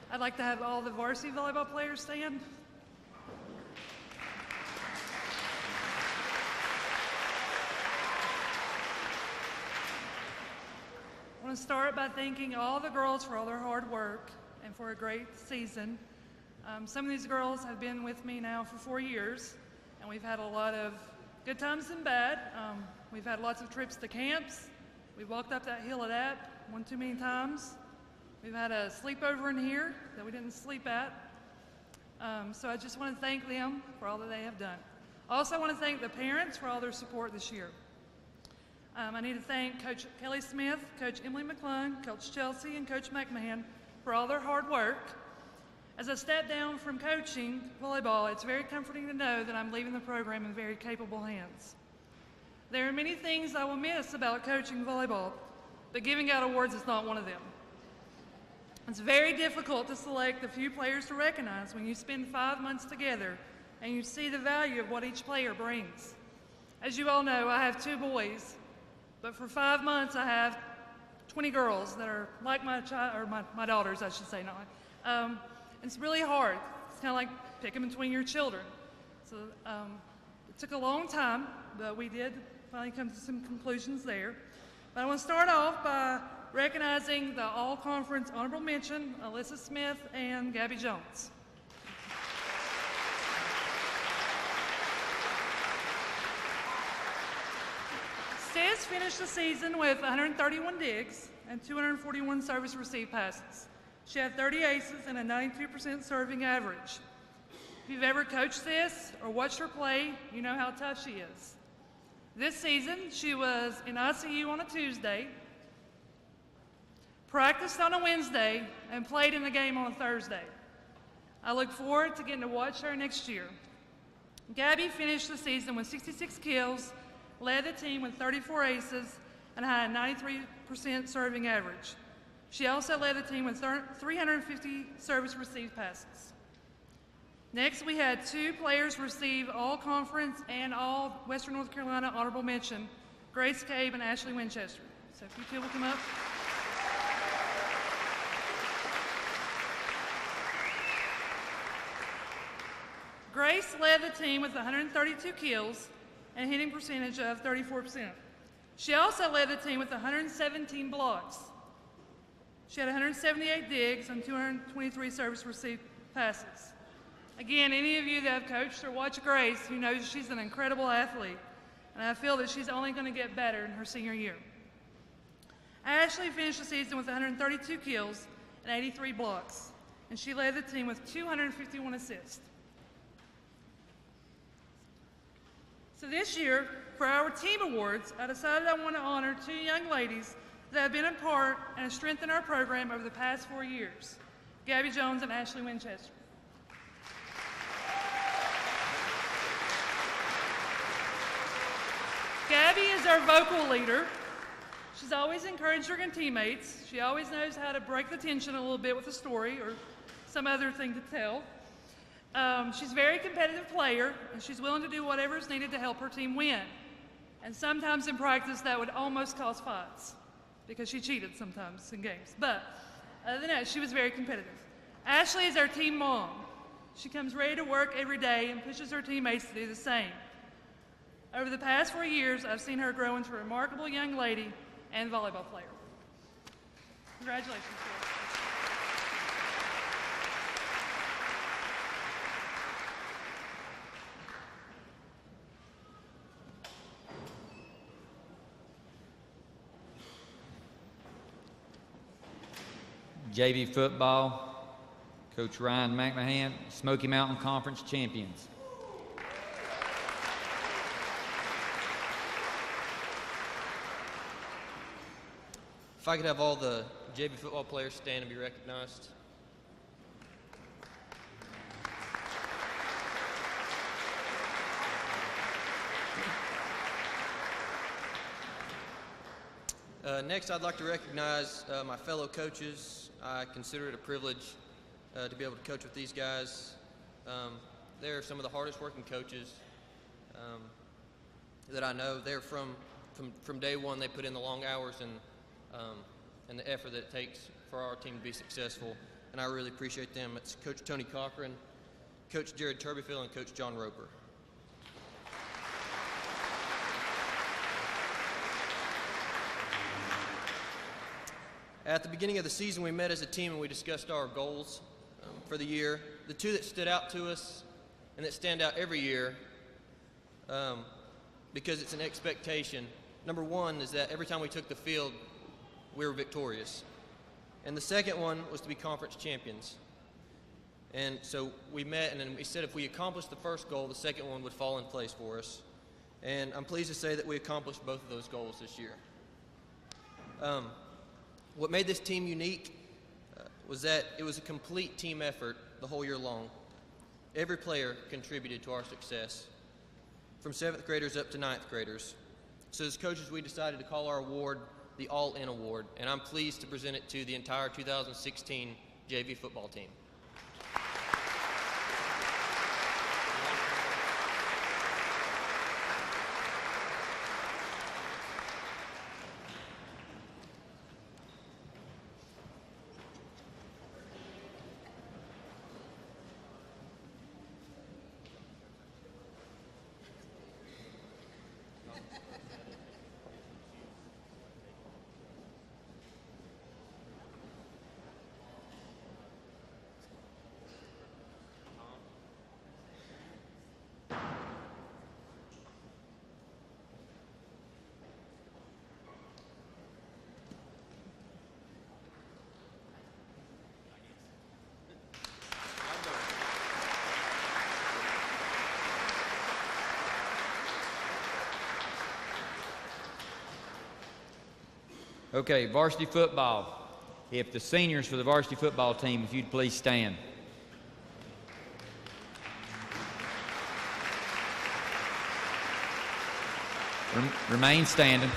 S21: I'd like to have all the varsity volleyball players stand. I want to start by thanking all the girls for all their hard work and for a great season. Some of these girls have been with me now for 4 years, and we've had a lot of good times and bad. We've had lots of trips to camps. We walked up that hill at App one too many times. We've had a sleepover in here that we didn't sleep at. So I just want to thank them for all that they have done. I also want to thank the parents for all their support this year. I need to thank Coach Kelly Smith, Coach Emily McClung, Coach Chelsea, and Coach McMahon for all their hard work. As I step down from coaching volleyball, it's very comforting to know that I'm leaving the program in very capable hands. There are many things I will miss about coaching volleyball, but giving out awards is not one of them. It's very difficult to select the few players to recognize when you spend 5 months together and you see the value of what each player brings. As you all know, I have 2 boys, but for 5 months I have 20 girls that are like my daughters, I should say, not. It's really hard. It's kind of like picking between your children. So it took a long time, but we did finally come to some conclusions there. But I want to start off by recognizing the all-conference honorable mention, Alyssa Smith and Gabby Jones. SCHS finished the season with 131 digs and 241 service receive passes. She had 30 aces and a 92% serving average. If you've ever coached this or watched her play, you know how tough she is. This season, she was in ICU on a Tuesday, practiced on a Wednesday, and played in the game on a Thursday. I look forward to getting to watch her next year. Gabby finished the season with 66 kills, led the team with 34 aces, and had a 93% serving average. She also led the team with 350 service receive passes. Next, we had 2 players receive all-conference and all Western North Carolina honorable mention, Grace Cabe and Ashley Winchester. So if you two will come up. Grace led the team with 132 kills and a hitting percentage of 34%. She also led the team with 117 blocks. She had 178 digs and 223 service receive passes. Again, any of you that have coached or watched Grace, you know she's an incredible athlete, and I feel that she's only going to get better in her senior year. Ashley finished the season with 132 kills and 83 blocks, and she led the team with 251 assists. So this year, for our team awards, I decided I want to honor 2 young ladies that have been a part and have strengthened our program over the past 4 years, Gabby Jones and Ashley Winchester. Gabby is our vocal leader. She's always encouraged her teammates. She always knows how to break the tension a little bit with a story or some other thing to tell. She's a very competitive player, and she's willing to do whatever is needed to help her team win. And sometimes in practice, that would almost cause fights because she cheated sometimes in games. But other than that, she was very competitive. Ashley is our team mom. She comes ready to work every day and pushes her teammates to do the same. Over the past 4 years, I've seen her grow into a remarkable young lady and volleyball player. Congratulations, Sarah.
S4: JV football, Coach Ryan McMahon, Smoky Mountain Conference champions.
S2: If I could have all the JV football players stand and be recognized. Next, I'd like to recognize my fellow coaches. I consider it a privilege to be able to coach with these guys. They're some of the hardest working coaches that I know. They're from day one, they put in the long hours and the effort that it takes for our team to be successful, and I really appreciate them. It's Coach Tony Cochran, Coach Jared Turbyfield, and Coach John Roper. At the beginning of the season, we met as a team and we discussed our goals for the year. The two that stood out to us and that stand out every year because it's an expectation. Number one is that every time we took the field, we were victorious. And the second one was to be conference champions. And so we met and then we said if we accomplished the first goal, the second one would fall in place for us. And I'm pleased to say that we accomplished both of those goals this year. What made this team unique was that it was a complete team effort the whole year long. Every player contributed to our success, from 7th graders up to 9th graders. So as coaches, we decided to call our award the All-In Award, and I'm pleased to present it to the entire 2016 JV football team.
S4: Okay, varsity football. If the seniors for the varsity football team, if you'd please stand. Remain standing.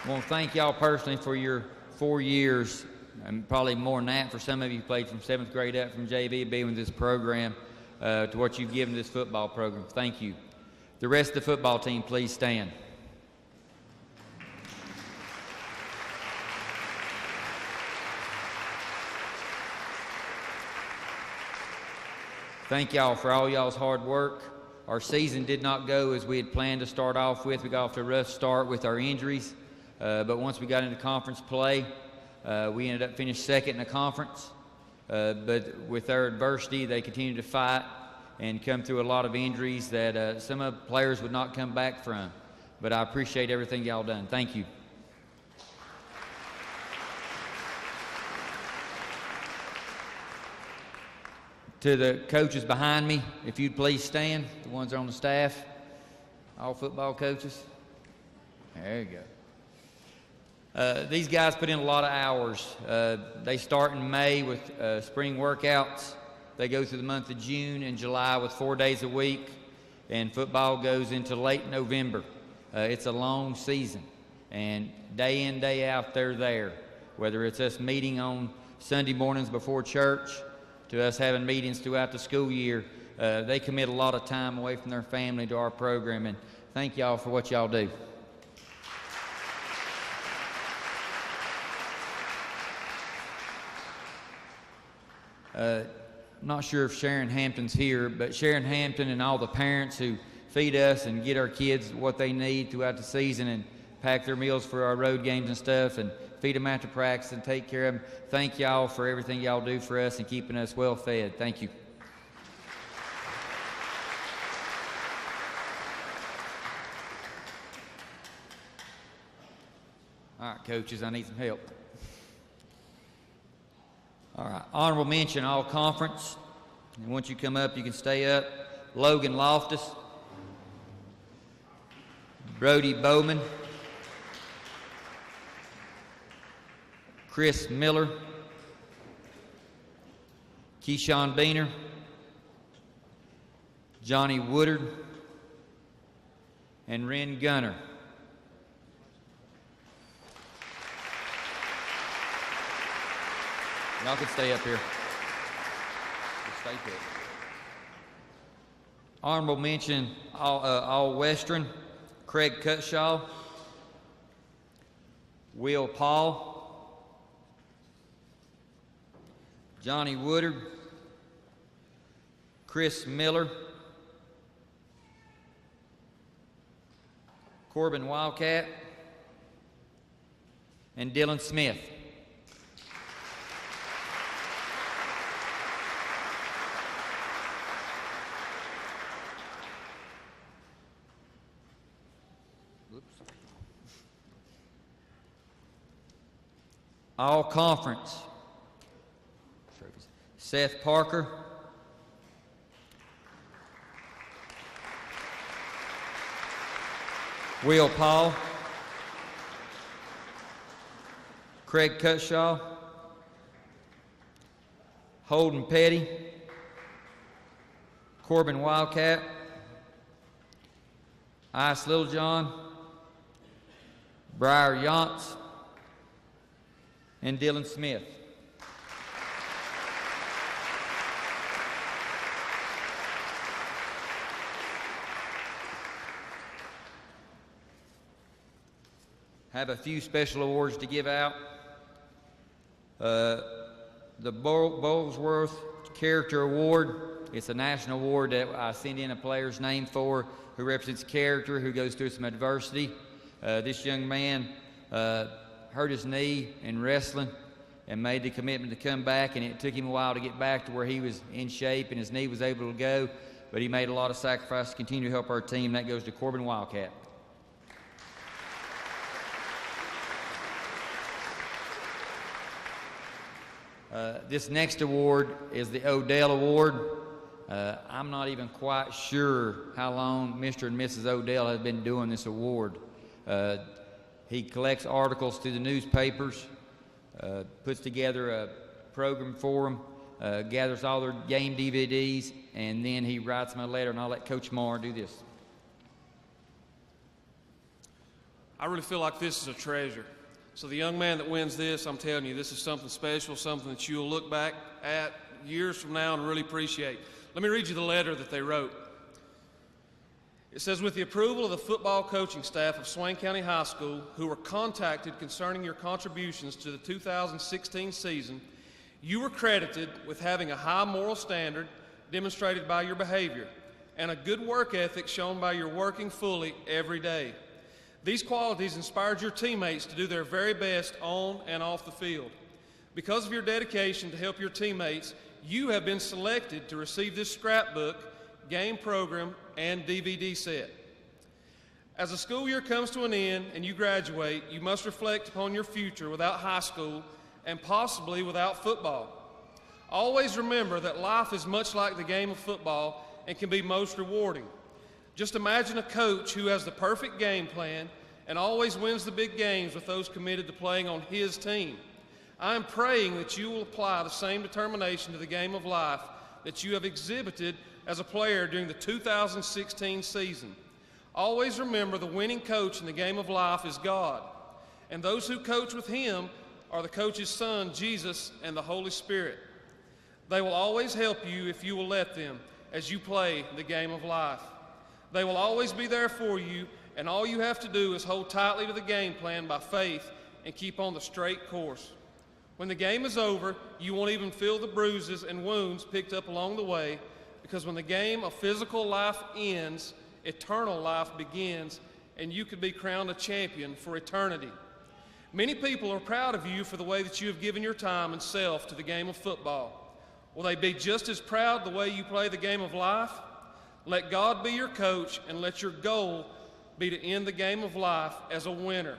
S4: I want to thank y'all personally for your 4 years, and probably more than that for some of you who played from 7th grade up from JV, being with this program, to what you've given to this football program. Thank you. The rest of the football team, please stand. Thank y'all for all y'all's hard work. Our season did not go as we had planned to start off with. We got off to a rough start with our injuries, but once we got into conference play, we ended up finishing second in the conference. But with their adversity, they continued to fight and come through a lot of injuries that some of the players would not come back from. But I appreciate everything y'all done. Thank you. To the coaches behind me, if you'd please stand, the ones that are on the staff, all football coaches. There you go. These guys put in a lot of hours. They start in May with spring workouts. They go through the month of June and July with 4 days a week, and football goes into late November. It's a long season, and day in, day out, they're there. Whether it's us meeting on Sunday mornings before church, to us having meetings throughout the school year, they commit a lot of time away from their family to our program, and thank y'all for what y'all do. I'm not sure if Sharon Hampton's here, but Sharon Hampton and all the parents who feed us and get our kids what they need throughout the season and pack their meals for our road games and stuff and feed them after practice and take care of them. Thank y'all for everything y'all do for us and keeping us well fed. Thank you. All right, coaches, I need some help. All right, honorable mention, all conference. And once you come up, you can stay up. Logan Loftus, Brody Bowman, Chris Miller, Keyshawn Beener, Johnny Woodard, and Ren Gunner. Y'all can stay up here. Just stay put. Honorable mention, all Western, Craig Cutshaw, Will Paul, Johnny Woodard, Chris Miller, Corbin Wildcat, and Dylan Smith. All conference. Seth Parker. Will Paul. Craig Cutshaw. Holden Petty. Corbin Wildcat. Ice Littlejohn. Briar Yantz. And Dylan Smith. Have a few special awards to give out. The Bowlesworth Character Award. It's a national award that I send in a player's name for who represents character, who goes through some adversity. This young man hurt his knee in wrestling and made the commitment to come back, and it took him a while to get back to where he was in shape and his knee was able to go, but he made a lot of sacrifices to continue to help our team. That goes to Corbin Wildcat. This next award is the Odell Award. I'm not even quite sure how long Mr. and Mrs. Odell have been doing this award. He collects articles through the newspapers, puts together a program for them, gathers all their game DVDs, and then he writes them a letter, and I'll let Coach Marr do this.
S1: I really feel like this is a treasure. So the young man that wins this, I'm telling you, this is something special, something that you'll look back at years from now and really appreciate. Let me read you the letter that they wrote. It says, with the approval of the football coaching staff of Swain County High School, who were contacted concerning your contributions to the 2016 season, you were credited with having a high moral standard demonstrated by your behavior and a good work ethic shown by your working fully every day. These qualities inspired your teammates to do their very best on and off the field. Because of your dedication to help your teammates, you have been selected to receive this scrapbook, game program, and DVD set. As the school year comes to an end and you graduate, you must reflect upon your future without high school and possibly without football. Always remember that life is much like the game of football and can be most rewarding. Just imagine a coach who has the perfect game plan and always wins the big games with those committed to playing on his team. I am praying that you will apply the same determination to the game of life that you have exhibited as a player during the 2016 season. Always remember the winning coach in the game of life is God, and those who coach with him are the coach's Son, Jesus, and the Holy Spirit. They will always help you if you will let them as you play the game of life. They will always be there for you, and all you have to do is hold tightly to the game plan by faith and keep on the straight course. When the game is over, you won't even feel the bruises and wounds picked up along the way, because when the game of physical life ends, eternal life begins, and you could be crowned a champion for eternity. Many people are proud of you for the way that you have given your time and self to the game of football. Will they be just as proud the way you play the game of life? Let God be your coach, and let your goal be to end the game of life as a winner.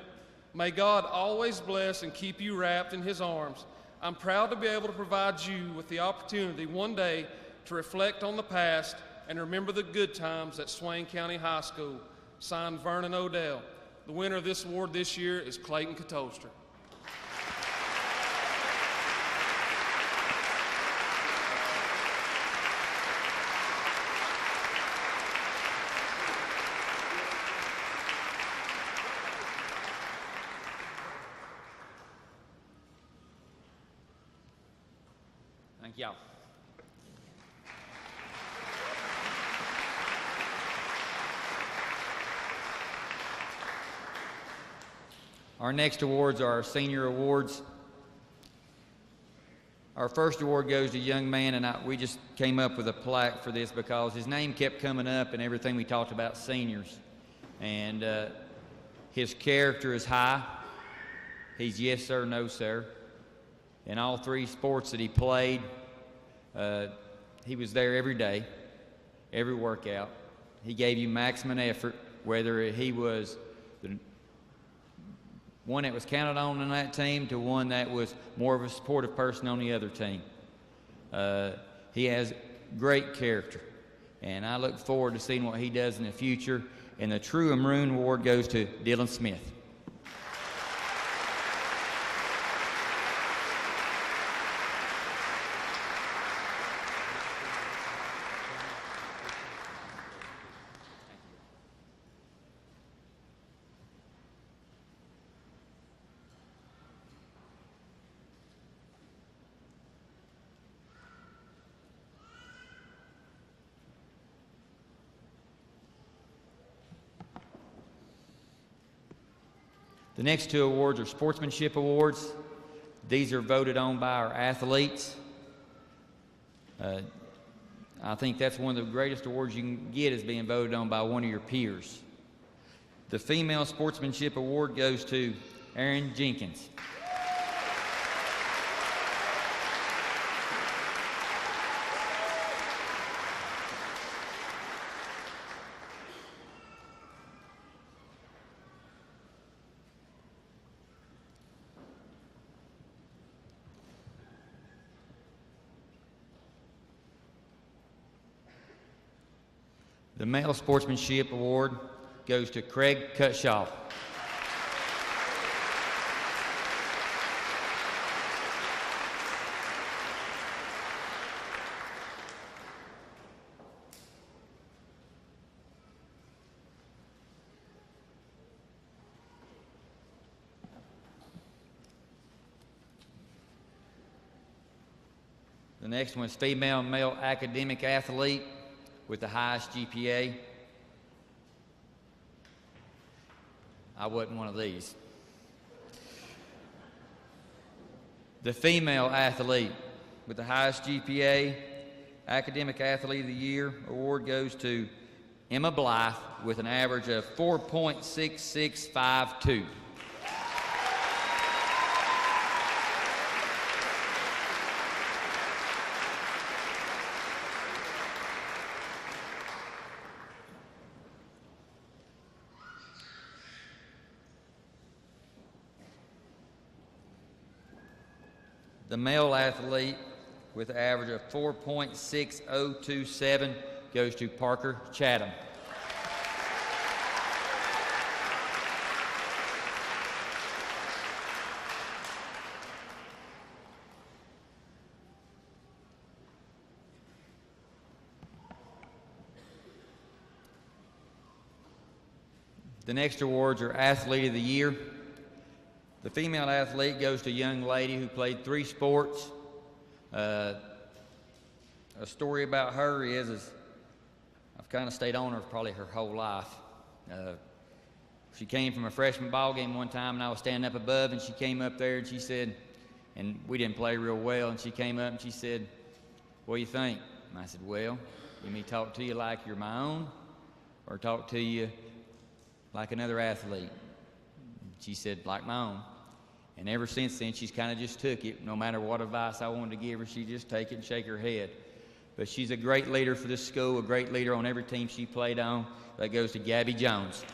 S1: May God always bless and keep you wrapped in his arms. I'm proud to be able to provide you with the opportunity one day to reflect on the past and remember the good times at Swain County High School. Signed, Vernon Odell. The winner of this award this year is Clayton Katolster.
S4: Thank y'all. Our next awards are our senior awards. Our first award goes to a young man, and we just came up with a plaque for this because his name kept coming up in everything we talked about seniors. And his character is high. He's yes, sir, no, sir. In all 3 sports that he played, he was there every day, every workout. He gave you maximum effort, whether he was the one that was counted on that team to one that was more of a supportive person on the other team. He has great character, and I look forward to seeing what he does in the future. And the True Maroon Award goes to Dylan Smith. The next 2 awards are sportsmanship awards. These are voted on by our athletes. I think that's one of the greatest awards you can get, is being voted on by one of your peers. The female sportsmanship award goes to Erin Jenkins. The Male Sportsmanship Award goes to Craig Cutshaw. The next one is Female and Male Academic Athlete with the highest GPA. I wasn't one of these. The Female Athlete with the highest GPA, Academic Athlete of the Year award goes to Emma Blythe with an average of 4.6652. The male athlete with an average of 4.6027 goes to Parker Chatham. The next awards are Athlete of the Year. The female athlete goes to a young lady who played 3 sports. A story about her is I've kind of stayed on her probably her whole life. She came from a freshman ball game one time, and I was standing up above, and she came up there and she said, and we didn't play real well, and she came up and she said, "What do you think?" And I said, "Well, let me talk to you like you're my own, or talk to you like another athlete." She said, "Like my own." And ever since then, she's kind of just took it. No matter what advice I wanted to give her, she'd just take it and shake her head. But she's a great leader for this school, a great leader on every team she played on. That goes to Gabby Jones.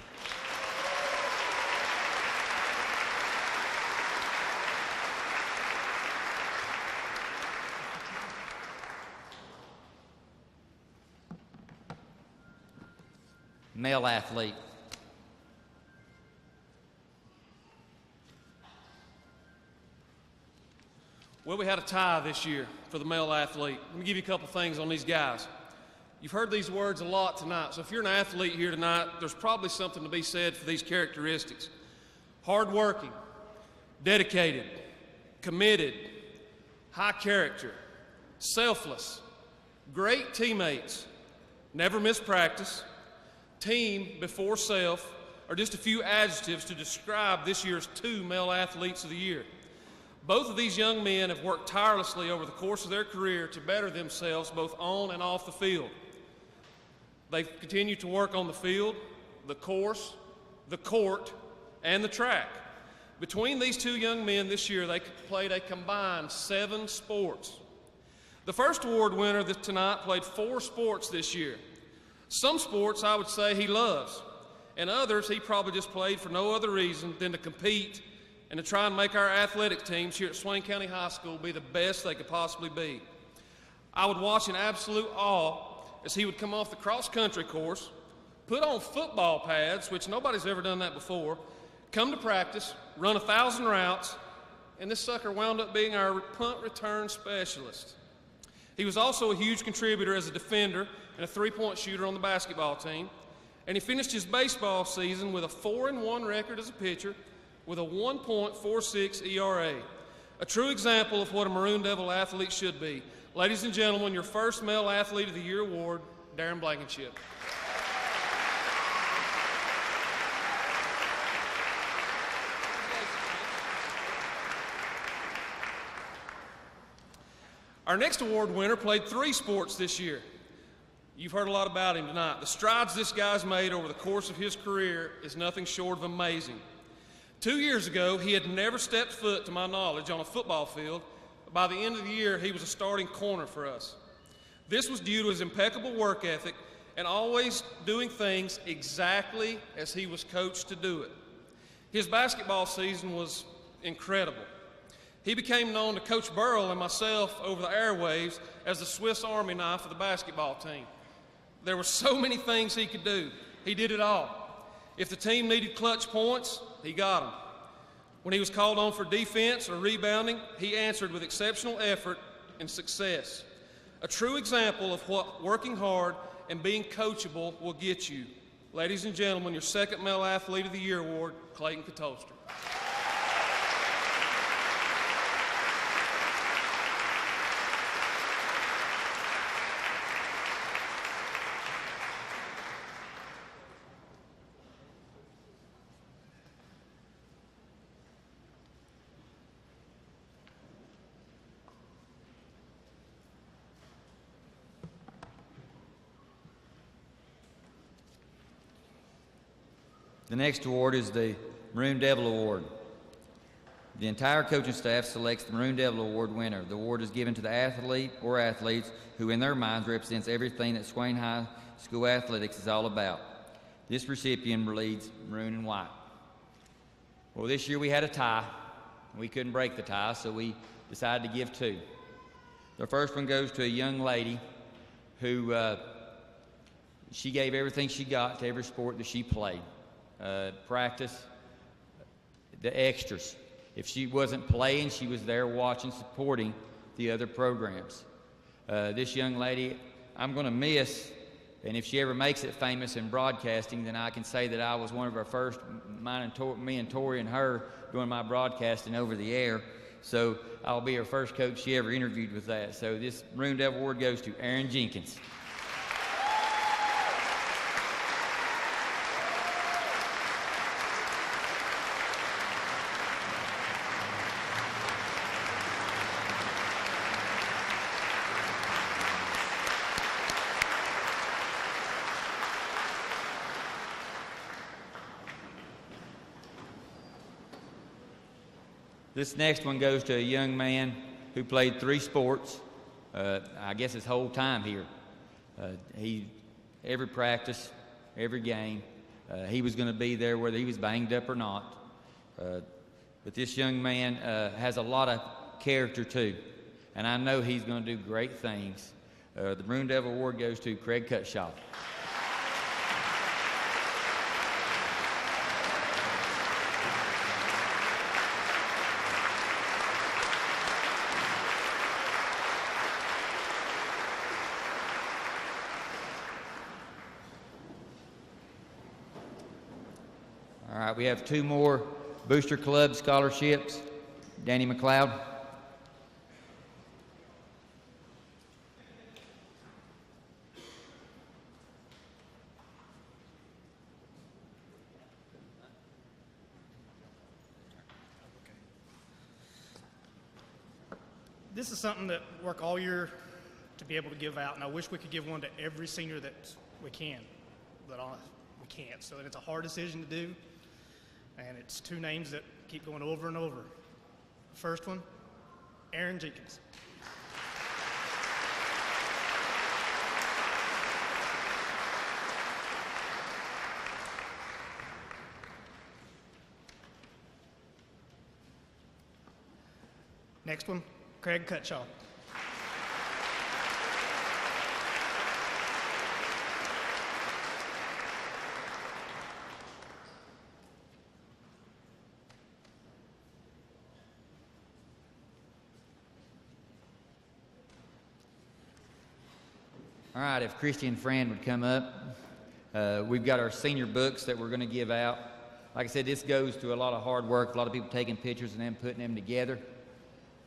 S4: Male athlete.
S3: Well, we had a tie this year for the male athlete. Let me give you a couple things on these guys. You've heard these words a lot tonight, so if you're an athlete here tonight, there's probably something to be said for these characteristics. Hardworking, dedicated, committed, high character, selfless, great teammates, never miss practice, team before self, are just a few adjectives to describe this year's 2 male athletes of the year. Both of these young men have worked tirelessly over the course of their career to better themselves both on and off the field. They've continued to work on the field, the course, the court, and the track. Between these two young men this year, they played a combined 7 sports. The first award winner tonight played 4 sports this year. Some sports I would say he loves, and others he probably just played for no other reason than to compete and to try and make our athletic teams here at Swain County High School be the best they could possibly be. I would watch in absolute awe as he would come off the cross-country course, put on football pads, which nobody's ever done that before, come to practice, run 1,000 routes, and this sucker wound up being our punt return specialist. He was also a huge contributor as a defender and a 3-point shooter on the basketball team, and he finished his baseball season with a 4-1 record as a pitcher with a 1.46 ERA. A true example of what a Maroon Devil athlete should be. Ladies and gentlemen, your first Male Athlete of the Year award, Darren Blankenship. Our next award winner played 3 sports this year. You've heard a lot about him tonight. The strides this guy's made over the course of his career is nothing short of amazing. 2 years ago, he had never stepped foot, to my knowledge, on a football field. By the end of the year, he was a starting corner for us. This was due to his impeccable work ethic and always doing things exactly as he was coached to do it. His basketball season was incredible. He became known to Coach Burrell and myself over the airwaves as the Swiss Army knife of the basketball team. There were so many things he could do. He did it all. If the team needed clutch points, he got them. When he was called on for defense or rebounding, he answered with exceptional effort and success. A true example of what working hard and being coachable will get you. Ladies and gentlemen, your second Male Athlete of the Year award, Clayton Katolster.
S4: The next award is the Maroon Devil Award. The entire coaching staff selects the Maroon Devil Award winner. The award is given to the athlete or athletes who in their minds represents everything that Swain High School athletics is all about. This recipient bleeds maroon and white. Well, this year we had a tie. We couldn't break the tie, so we decided to give 2. The first one goes to a young lady who she gave everything she got to every sport that she played. Practice, the extras. If she wasn't playing, she was there watching, supporting the other programs. This young lady, I'm going to miss, and if she ever makes it famous in broadcasting, then I can say that I was one of her first, me and Tori and her, doing my broadcasting over the air. So I'll be her first coach she ever interviewed with that. So this Maroon Devil Award goes to Aaron Jenkins. This next one goes to a young man who played 3 sports, I guess his whole time here. Every practice, every game, he was going to be there whether he was banged up or not. But this young man has a lot of character too, and I know he's going to do great things. The Maroon Devil Award goes to Craig Cutshaw. All right, we have 2 more Booster Club scholarships. Danny McLeod.
S5: This is something that we work all year to be able to give out, and I wish we could give one to every senior that we can, but we can't. So it's a hard decision to do. And it's two names that keep going over and over. First one, Aaron Jenkins. Next one, Craig Cutshaw.
S4: All right, if Christy and Fran would come up. We've got our senior books that we're going to give out. Like I said, this goes to a lot of hard work, a lot of people taking pictures and then putting them together.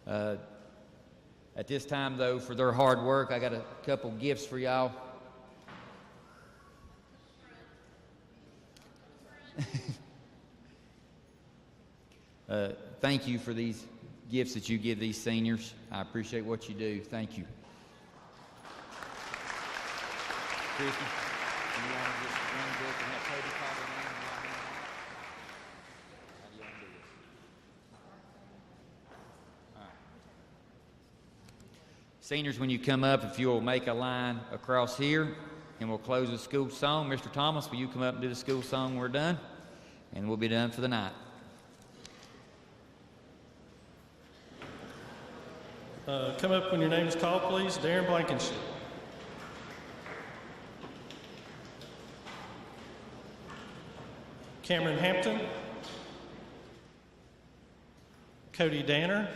S4: At this time, though, for their hard work, I got a couple gifts for y'all. Thank you for these gifts that you give these seniors. I appreciate what you do. Thank you. Christy, you want to just run the book and have Toby call the name and write it on? How do you want to do this? All right. Seniors, when you come up, if you'll make a line across here, and we'll close the school song. Mr. Thomas, will you come up and do the school song when we're done? And we'll be done for the night.
S1: Come up when your name is called, please. Darren Blankenship. Cameron Hampton. Cody Danner.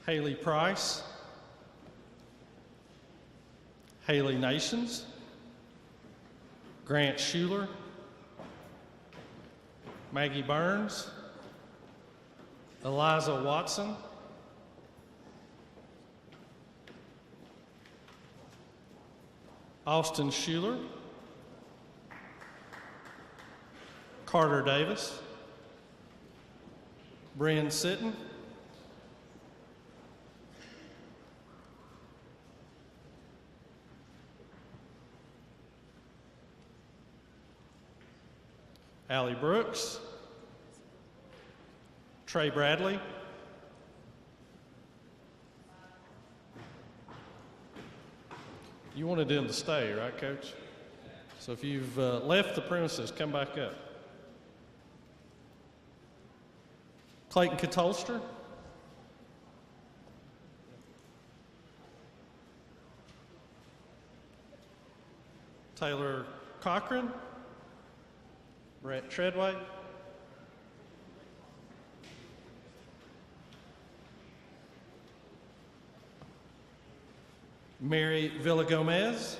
S1: Haley Price. Haley Nations. Grant Schuler. Maggie Burns. Eliza Watson. Austin Schuler. Carter Davis. Bryn Sitton. Allie Brooks. Trey Bradley. You wanted them to stay, right, Coach? So if you've left the premises, come back up. Clayton Katolster. Taylor Cochran. Brett Treadway. Mary Villagomez.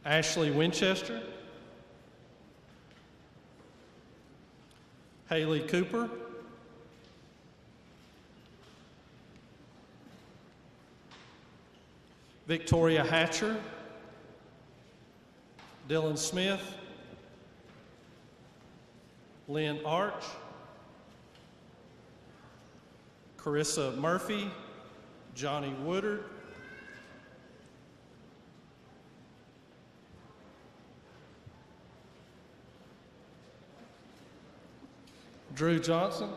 S1: Ashley Winchester. Haley Cooper. Victoria Hatcher. Dylan Smith. Lynn Arch. Carissa Murphy. Johnny Woodard. Drew Johnson.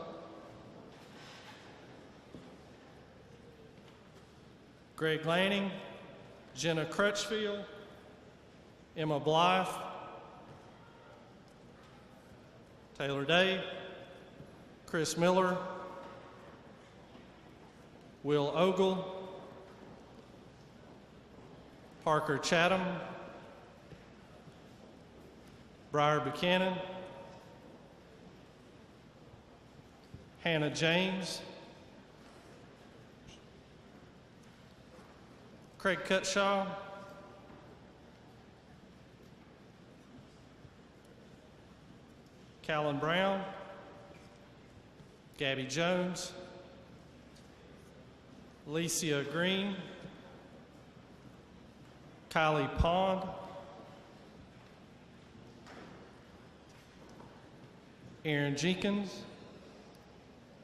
S1: Greg Lanning. Jenna Crutchfield. Emma Blythe. Taylor Day. Chris Miller. Will Ogle. Parker Chatham. Briar Buchanan. Hannah James. Craig Cutshaw. Callan Brown. Gabby Jones. Licia Green. Kylie Pond. Aaron Jenkins.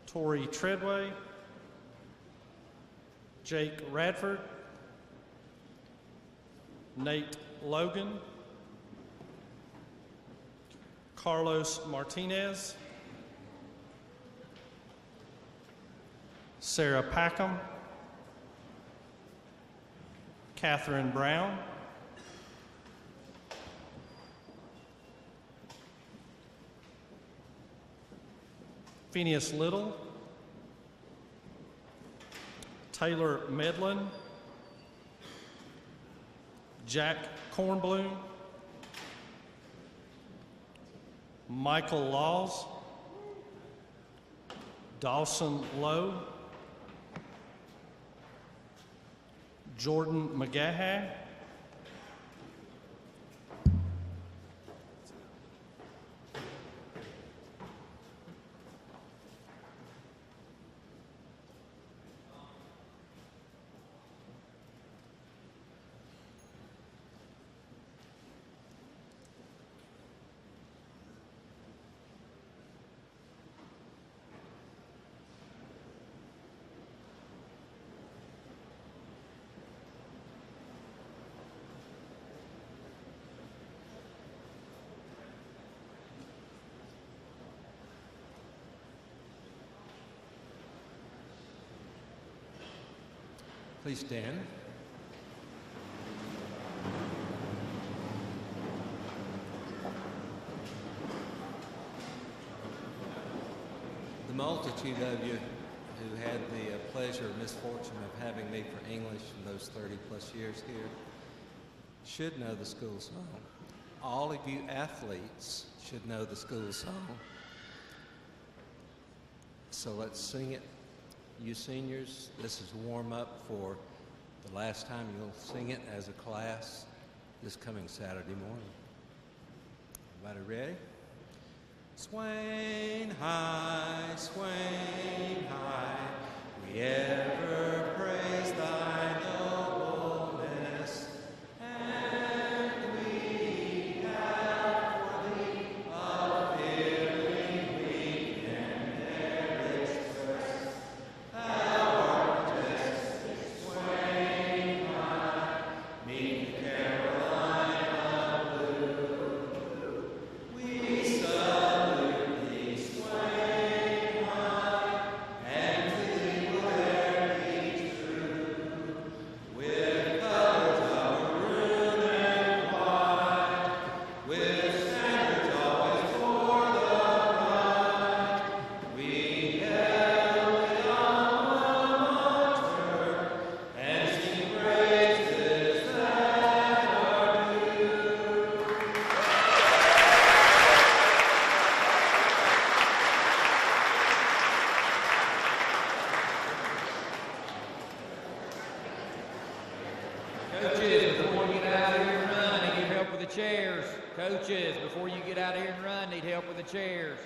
S1: Tori Treadway. Jake Radford. Nate Logan, Carlos Martinez, Sarah Packham, Catherine Brown, Phineas Little, Taylor Medlin, Jack Kornblum, Michael Laws, Dawson Lowe, Jordan McGaha,
S9: Please stand. The multitude of you who had the pleasure or misfortune of having me for English in those 30 plus years here should know the school song. All of you athletes should know the school song. So let's sing it. You seniors, this is warm up for the last time you'll sing it as a class this coming Saturday morning. Everybody ready? Swain high, we ever praise thy nobleness, and we have for thee a feeling we can never express. Thou art majestic, Swain high, meek Carolina blue. We salute thee, Swain high, and to thee will e'er be true. With colors of maroon and white, with standards always for the right, we hail the alma mater and sing praises that are due.
S4: Coaches, before you get out here and run, need help with the chairs. Coaches, before you get out here and run, need help with the chairs.